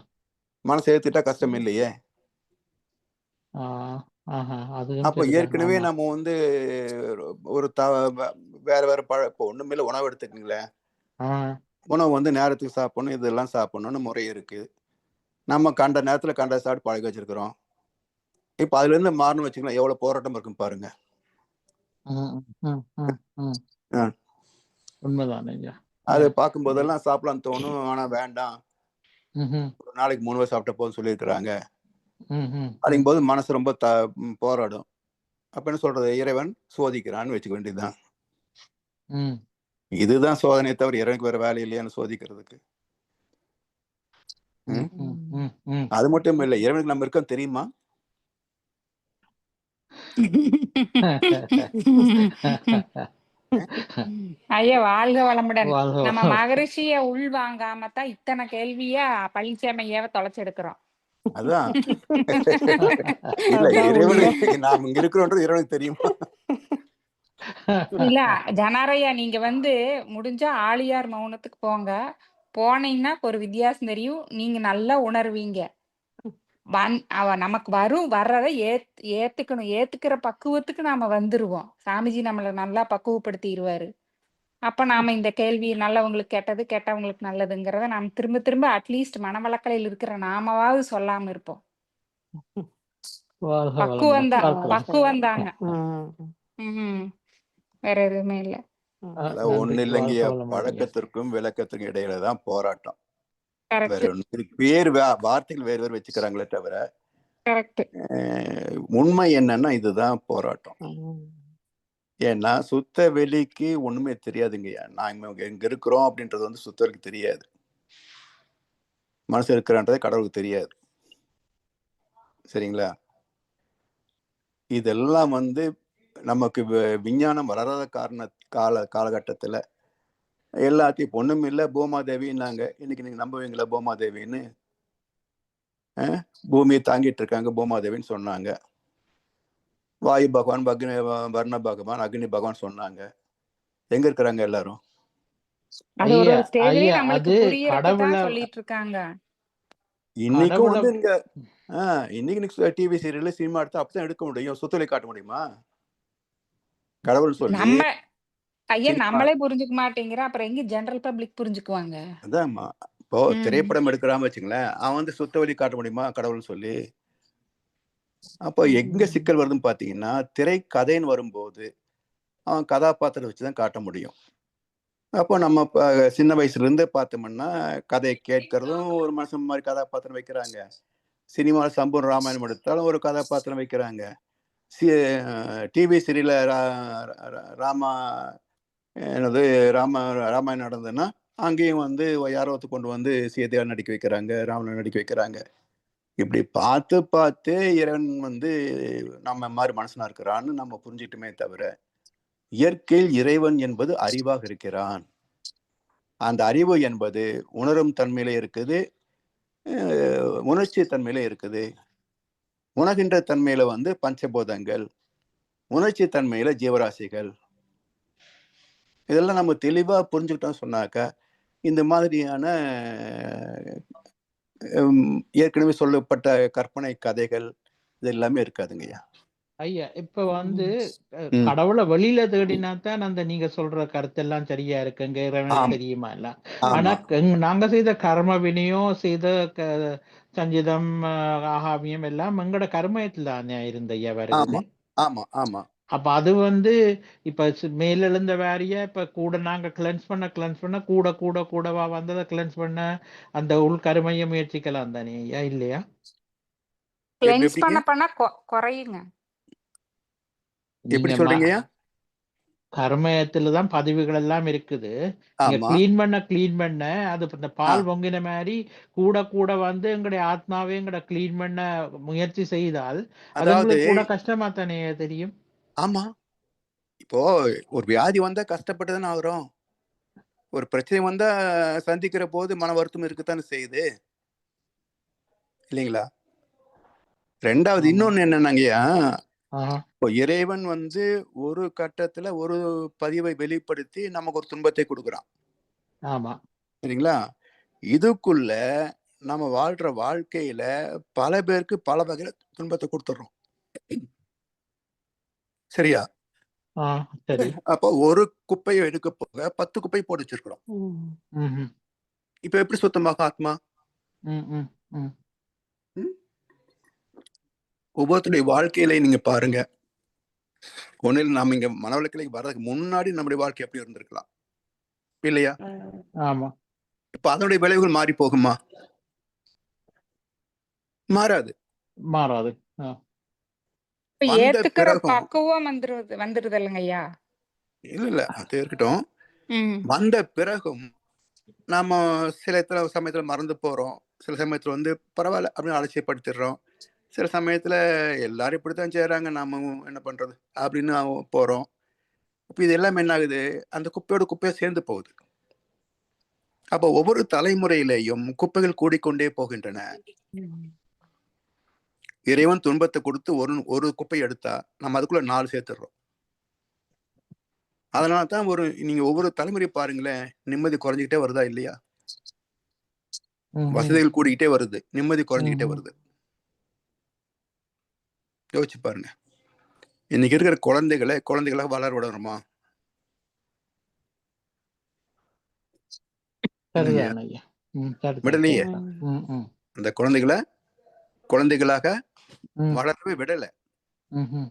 மனசு ஏத்துட்டா கஷ்டம் இல்லையே. அப்ப ஏற்கனவே நம்ம வந்து ஒரு வேற வேற இப்போ ஒண்ணுமே உணவு எடுத்துக்கீங்களேன். உணவு வந்து நேரத்துக்கு சாப்பிடணும், இதெல்லாம் சாப்பிடணும்னு முறை இருக்கு. நம்ம கண்ட நேரத்துல கண்ட சாப்பிட்டு பழக வச்சிருக்கிறோம். இப்ப அதுல இருந்து மாறணும் வச்சுக்கலாம், எவ்வளவு போராட்டம் இருக்கும் பாருங்க. உண்மைதான். அது பார்க்கும் போதெல்லாம் சாப்பிடலாம் தோணும், ஆனா வேண்டாம், ஒரு நாளைக்கு 3 வேளை சாப்பிட்ட போதும் சொல்லியிருக்கிறாங்க. அப்படிங்கும் போது மனசு ரொம்ப போராடும். அப்ப என்ன சொல்றது, இறைவன் சோதிக்கிறான்னு வச்சுக்க வேண்டியதுதான். இதுதான் சோதனை தவிர இறைவனுக்கு வேற வேலை இல்லையான்னு சோதிக்கிறதுக்கு. அது மட்டும் இல்ல, இறைவனுக்கு நம்ம இருக்கோம் தெரியுமா? ஐயா வாழ்க வளமுடன். நம்ம மகரிஷிய உள் வாங்காமத்தான் இத்தனை கேள்வியா பழனிசாமியாவ தொலைச்செடுக்கிறோம். அதான் இல்ல, இறைவனுக்கு நாம் இங்க இருக்கிறோன்றது இறைவனுக்கு தெரியுமா? இல்ல ஜனாரையா, நீங்க வந்து முடிஞ்சா ஆழியார் மௌனத்துக்கு போங்க. போனீங்கன்னா ஒரு வித்தியாசம் தெரியும், நீங்க நல்லா உணர்வீங்க. நமக்கு வர்றதை ஏத்துக்கணும். ஏத்துக்கிற பக்குவத்துக்கு நாம வந்துருவோம். சாமிஜி நம்மள நல்லா பக்குவப்படுத்திடுவாரு. அப்ப நாம இந்த கேள்வி நல்லவங்களுக்கு கெட்டது, கெட்டவங்களுக்கு நல்லதுங்கிறத நாம் திரும்ப திரும்ப அட்லீஸ்ட் மனவளக்கலையில் இருக்கிற நாமாவது சொல்லாம இருப்போம். பக்குவம் தாங்க. வேற எதுவுமே இல்ல. ஒண்ணு இல்லைங்க, பழக்கத்திற்கும் விளக்கத்திற்கும் இடையில தான் போராட்டம். வேறு வார்த்தைகள் வேறு வேறு வச்சுக்கிறாங்களே தவிர உண்மை என்னன்னா இதுதான் போராட்டம். ஏன்னா சுத்த வெளிக்கு ஒண்ணுமே தெரியாதுங்கய்யா. நாங்க எங்க இருக்கிறோம் அப்படின்றது வந்து சுத்தருக்கு தெரியாது, மனசு இருக்கிறன்றது கடவுளுக்கு தெரியாது. சரிங்களா? இதெல்லாம் வந்து நமக்கு விஞ்ஞானம் வளராத காலகட்டத்துல எல்லாத்தையும் ஒண்ணும் இல்லை பூமாதேவின்னாங்க. இன்னைக்கு நீங்க நம்புவீங்களா பூமாதேவின்னு? பூமியை தாங்கிட்டு இருக்காங்க பூமாதேவின்னு சொன்னாங்க. வாயு பகவான், வர்ண பகவான், அக்னி பகவான் சொன்னாங்க. எங்க இருக்கிறாங்க எல்லாரும்? இன்னைக்கும் வந்து நீங்க இன்னைக்கு டிவி சீரியல்ல சினிமா எடுத்து அப்பதான் எடுக்க முடியும். சுத்தலை காட்ட முடியுமா? கடவுள் சொல்லி நம்மளே புரிஞ்சுக்க மாட்டேங்கிற, அப்புறம் எங்க ஜெனரல் பப்ளிக் புரிஞ்சுக்குவாங்க? அதான்மா, இப்போ திரைப்படம் எடுக்கிறாம வச்சுங்களேன், அவன் வந்து சுத்த வழி காட்ட முடியுமா கடவுள் சொல்லி? அப்போ எங்க சிக்கல் வருதுன்னு பாத்தீங்கன்னா, திரைக்கதைன்னு வரும்போது அவன் கதாபாத்திரத்தை வச்சுதான் காட்ட முடியும். அப்போ நம்ம சின்ன வயசுல இருந்து பார்த்தோம்னா கதையை கேட்கறதும் ஒரு மனுஷன் மாதிரி கதாபாத்திரம் வைக்கிறாங்க. சினிமாவில் சம்பூர்ண ராமாயணம் எடுத்தாலும் ஒரு கதாபாத்திரம் வைக்கிறாங்க. டிவி சீரியல்ல ராமாயணம் நடந்ததுன்னா அங்கேயும் வந்து யாரோ கொண்டு வந்து சீதையா நடிக்க வைக்கிறாங்க, ராமனை நடிக்க வைக்கிறாங்க. இப்படி பார்த்து பார்த்து இறைவன் வந்து நம்ம மாதிரி மனுஷனா இருக்கிறான்னு நம்ம புரிஞ்சுக்கிட்டுமே தவிர, இயற்கையில் இறைவன் என்பது அறிவாக இருக்கிறான். அந்த அறிவு என்பது உணரும் தன்மையில இருக்குது, உணர்ச்சி தன்மையில இருக்குது. உணர்கின்ற தன்மையில வந்து பஞ்சபூதங்கள், உணர்ச்சி தன்மையில ஜீவராசிகள். இதெல்லாம் நம்ம தெளிவா புரிஞ்சுக்கிட்டோம் சொன்னாக்க இந்த மாதிரியான ஏற்கனவே சொல்லப்பட்ட கற்பனை கதைகள் இது எல்லாமே இருக்காதுங்கய்யா. ஐயா இப்ப வந்து கடவுளை வெளியில தேடினாத்தான் அந்த நீங்க சொல்ற கருத்தெல்லாம் சரியா இருக்குங்க, இறைவனுக்கு தெரியுமா எல்லாம். ஆனா நாங்க செய்த கர்ம வினையோ செய்த சஞ்சிதம் ஆகாமியம் எல்லாம் எங்கட கர்மயத்துல இருந்த ஐயா வருது. ஆமா ஆமா அப்ப அது வந்து இப்ப மேலெழுந்த வேரிய இப்ப கூட நாங்க கிளென்ஸ் பண்ண கூட கூட கூடவா வந்ததை கிளென்ஸ் பண்ண அந்த உள்கருமையை முயற்சிக்கலாம் தானே ஐயா, இல்லையா? எப்படி கிளென்ஸ் எப்படிங்க பண்ண குறையுங்க. எப்படி நீங்க சொல்றீங்கய்யா? கர்மயத்துல தான் பதிவுகள் எல்லாம் இருக்குது. நீங்க ஆமா. கிளீன் பண்ண அது இந்த ஆ, பால் பொங்கின மாதிரி கூட கூட வந்து எங்களுடைய ஆத்மாவே எங்கட கிளீன் பண்ண முயற்சி செய்தால் அது அதாவது உங்களுக்கு கூட கஷ்டமா தானே தெரியும். ஆமா, இப்போ ஒரு வியாதி வந்தா கஷ்டப்பட்டு தானே ஆகுறோம். ஒரு பிரச்சனை வந்தா சந்திக்கிற போது மன வருத்தம் இருக்குத்தானே செய்யுது, இல்லைங்களா? ரெண்டாவது ஆமா. இன்னொன்னு என்னன்னாங்கய்யா, ஆஹா. இப்போ இறைவன் வந்து ஒரு கட்டத்துல ஒரு பதிவை வெளிப்படுத்தி நமக்கு ஒரு துன்பத்தை கொடுக்குறான், ஆமா. சரிங்களா? இதுக்குள்ள நம்ம வாழ்ற வாழ்க்கையில பல பேருக்கு பல வகையில துன்பத்தை கொடுத்துடுறோம், சரியா? ஆ, சரி. அப்போ ஒரு குப்பையை எடுக்க போக 10 குப்பை போட்டு வச்சிருக்கிறோம். ம்ஹும். இப்ப எப்படி சுத்தமாக ஆத்மா? ம், ம், ம். ம்? ஒவ்வொருத்தருடைய வாழ்க்கையில நீங்க பாருங்க, ஒன்னில் நாம இங்க மனவளக்கலைக்கு வர்றதுக்கு முன்னாடி நம்முடைய வாழ்க்கை எப்படி இருந்திருக்கலாம், இல்லையா? ஆமா. இப்ப அதனுடைய விளைவுகள் மாறி போகுமா? மாறாது. மாறாது. ஆ. இப்ப வந்த ஏத்துக்கிற பிறகும் பக்குவம் வந்துருது இல்லைங்க ஐயா? இல்ல அது இருக்கட்டும். ம். வந்த பிறகும் நாம சில சமயத்துல மறந்து போறோம், சில சமயத்துல வந்து பரவாயில்ல அப்படின்னு அலட்சியப்படுத்திடுறோம், சில சமயத்துல எல்லாரும் இப்படித்தான் செய்யறாங்க, நாம என்ன பண்றது அப்படின்னு போறோம். இப்ப இது எல்லாம் என்ன ஆகுது, அந்த குப்பையோட குப்பையா சேர்ந்து போகுது. அப்ப ஒவ்வொரு தலைமுறையிலேயும் குப்பைகள் கூடிக்கொண்டே போகின்றன. இறைவன் துன்பத்தை கொடுத்து ஒரு குப்பை எடுத்தா நம்ம அதுக்குள்ள 4 சேர்த்துடுறோம். அதனாலதான் நீங்க ஒவ்வொரு தலைமுறை பாருங்களேன், நிம்மதி குறைஞ்சிக்கிட்டே வருதா இல்லையா? ம்ஹும். வசதிகள் கூடிக்கிட்டே வருது, நிம்மதி குறைஞ்சிக்கிட்டே ம்ஹும். வருது. யோசிச்சு பாருங்க. இன்னைக்கு இருக்கிற குழந்தைகளை வளர விடணுமா? என்னங்கய்யா? சரிதான் ஐயா. சரிதான், விடலையே. சரிதான். அந்த குழந்தைகளாக ம், வளரவே விடல. ம்ஹும்.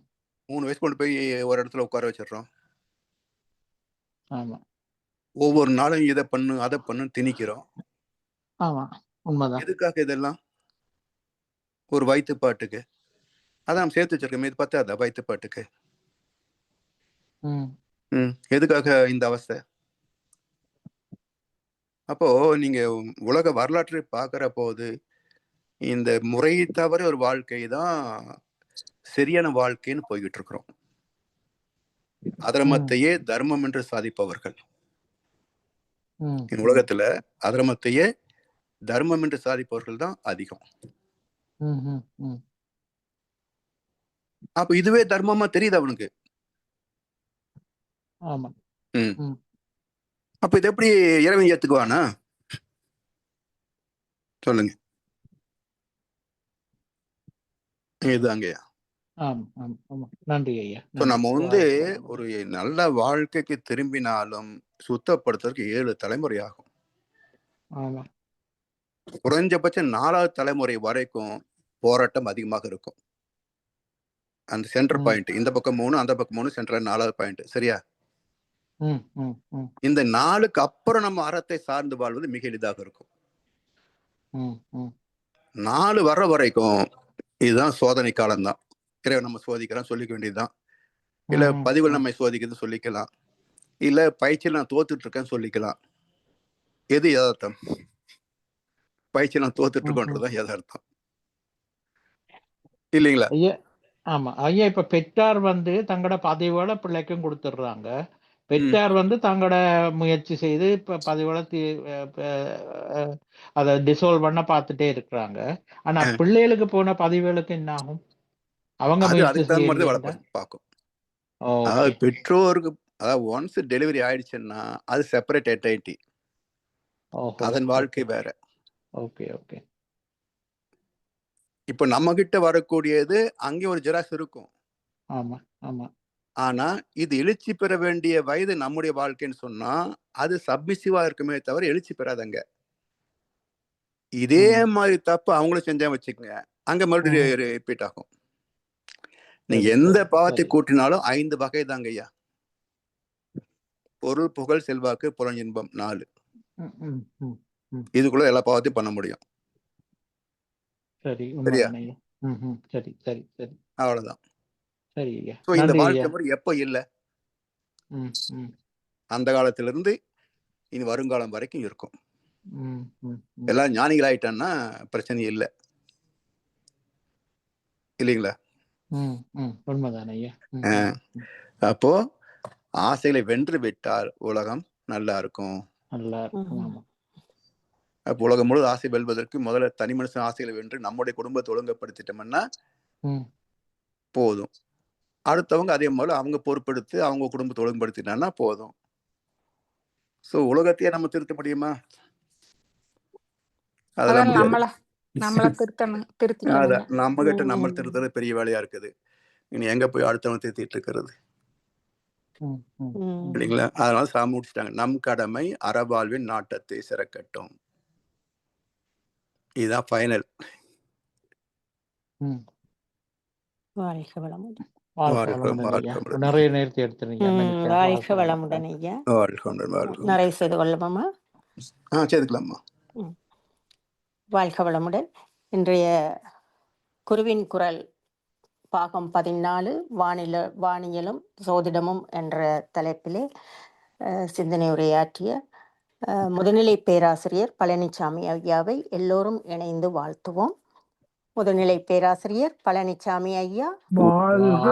3 வயசு கொண்டு போய் ஒரு இடத்துல உட்கார வச்சிடுறோம். ஆமா. ஒவ்வொரு நாளும் இதை பண்ணு அதை பண்ணு திணிக்கிறோம். ஆமா, உண்மைதான். எதுக்காக இதெல்லாம்? ஒரு வயிற்றுப்பாட்டுக்கு. அதான் சேர்த்து வச்சிருக்கோம், இது பத்தாதா வயிற்றுப்பாட்டுக்கு? எதுக்காக இந்த அவஸ்தை? அப்போ நீங்க உலக வரலாற்றை பார்க்கிற போது இந்த முறை தவிர ஒரு வாழ்க்கை தான் சரியான வாழ்க்கைன்னு போய்கிட்டு இருக்கிறோம். அதர்மத்தையே தர்மம் என்று சாதிப்பவர்கள் உலகத்துல, அதர்மத்தையே தர்மம் என்று சாதிப்பவர்கள் தான் அதிகம். அப்ப இதுவே தர்மமா தெரியுது அவனுக்கு. ஆமா. அப்ப இது எப்படி இறைவன் ஏத்துக்குவானா? சொல்லுங்க. இதுதாங்கய்யா. நன்றி ஐயா. நம்ம வந்து ஒரு நல்ல வாழ்க்கைக்கு திரும்பினாலும் சுத்தப்படுத்துறதுக்கு 7 தலைமுறை ஆகும். குறைஞ்சபட்சம் 4வது தலைமுறை வரைக்கும் போராட்டம் அதிகமாக இருக்கும். அந்த சென்டர் பாயிண்ட், இந்த பக்கம் 3 அந்த பக்கம் 3, சென்டர் 4வது பாயிண்ட், சரியா? இந்த 4க்கு அப்புறம் நம்ம அறத்தை சார்ந்து வாழ்வது மிக எளிதாக இருக்கும். 4 வர்ற வரைக்கும் இதுதான் சோதனை காலம்தான். இறைவன் நம்ம சோதிக்கிறான் சொல்லிக்க வேண்டியதுதான். இல்ல பதிவுகள் நம்ம சோதிக்கிறது சொல்லிக்கலாம், இல்ல பயிற்சியில் நான் தோத்துட்டு இருக்கேன்னு சொல்லிக்கலாம். எது யதார்த்தம்? பயிற்சியில் நான் தோத்துட்டு இருக்கோன்றதுதான் யதார்த்தம், இல்லைங்களா? ஆமா ஐயா. இப்ப பெற்றார் வந்து தங்களோட பதிவுகளை பிள்ளைக்கும் கொடுத்துடுறாங்க. பெற்றார் வந்து தங்களோட முயற்சி செய்து இப்ப பதிவுகளை அதை டிசால்வ் பண்ண பார்த்துட்டே இருக்கிறாங்க. ஆனா பிள்ளைகளுக்கு போன பதிவுகளுக்கு என்ன ஆகும்? அவங்க முயற்சி பார்க்கும். அதாவது பெற்றோருக்கு, அதாவது ஒன்ஸ் டெலிவரி ஆயிடுச்சுன்னா அது செப்பரேட் என்டைட்டி, அதன் வாழ்க்கை வேற. இப்ப நம்ம கிட்ட வரக்கூடியது அங்கே ஒரு ஜெராக்ஸ் இருக்கும். ஆமா, ஆமா. ஆனா இது எழுச்சி பெற வேண்டிய வயது நம்முடைய வாழ்க்கைன்னு சொன்னா அது சப்மிசிவா இருக்குமே தவிர எழுச்சி பெறாதங்க. இதே மாதிரி தப்பு அவங்களும் செஞ்சா வச்சுக்கோங்க, அங்க மறுபடியும் ரிப்பீட் ஆகும். நீங்க சரி எந்த சரி பாவத்தை சரி கூட்டினாலும் 5 வகை தாங்க ஐயா. பொருள், புகழ், செல்வாக்கு, புலனின்பம் 4. ம், ம், ம், ம். இதுக்குள்ள எல்லா பாவத்தையும் பண்ண முடியும். சரி சரியா? உண்மைதான் ஐயா. ம், ம். சரி சரி சரி அவ்வளவுதான். சரி ஐயா. சோ இந்த நன்றி ஐயா. வாழ்க்கை முறை எப்ப இல்ல? ம், ம், அந்த காலத்திலிருந்து இனி வருங்காலம் வரைக்கும் இருக்கும். ம், ம், ம். எல்லாம் ஞானிகள் ஆயிட்டான்னா பிரச்சனை இல்லை, இல்லைங்களா? ம், ம். உண்மைதான் ஐயா. ம், ஆ, ம், ம். அப்போ ஆசைகளை வென்று விட்டால் உலகம் நல்லா இருக்கும். நல்லா இருக்கும். ம். ஆமா. அப்போ உலகம் முழுவதும் ஆசை வெல்வதற்கு முதல்ல தனி மனுஷன் ஆசைகளை வென்று நம்முடைய குடும்பத்தை ஒழுங்குபடுத்திட்டோம்னா ம், போதும். அடுத்தவங்க அதே மாதிரி அவங்க பொறுப்பெடுத்து அவங்க குடும்பத்தை ஒழுங்குபடுத்திட்டான்னா போதும். ஸோ உலகத்தையே நம்ம திருத்த முடியுமா? அதெல்லாம் அதான் முடியாது. நம்மள திருத்திக்கணும். அதான் நம்ம கிட்ட நம்ம ம். திருத்துறது பெரிய வேலையா இருக்குது. இனி எங்க போய் அடுத்தவங்க திருத்திட்டு இருக்கிறது, ம், ம், ம். ம். இல்லைங்களா? அதனால சாமி முடிச்சிட்டாங்க. நம் கடமை அறவாழ்வின் நாட்டத்தை சிறக்கட்டும். இதுதான் ஃபைனல். ம். வாழ்க வளமுடன். வாழ்க வாழ்க வளமுடன் ஐயா. வளமுடன். நிறைய நேரத்தை எடுத்துறீங்க. மன்னிக்க. வாழ்க வாழ்க வளமுடன் வளமுடன். ஐயா. வாழ்க வளமுடன், வாழ்க வளமுடன். நிறைவு செய்து கொள்ளுமாமா. செய்துக்கலாமா? ம். வாழ்க வளமுடன். இன்றைய குருவின் குரல் பாகம் 14 வானியலும் சோதிடமும் என்ற தலைப்பிலே சிந்தனை உரையாற்றிய முதுநிலை பேராசிரியர் பழனிசாமி ஐயாவை எல்லோரும் இணைந்து வாழ்த்துவோம். முதுநிலை பேராசிரியர் பழனிசாமி ஐயா வாழ்க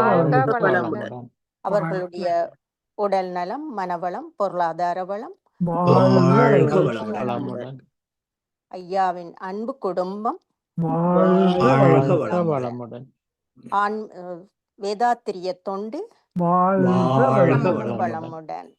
வளமுடன். வளமுடன். அவர்களுடைய உடல் நலம், மனவளம், பொருளாதார வளம், வாழ்க வளமுடன். வளமுடன். ஐயாவின் அன்பு குடும்பம், வாழ்க வளமுடன். வேதாத்திரிய தொண்டு வாழ்க வளமுடன்.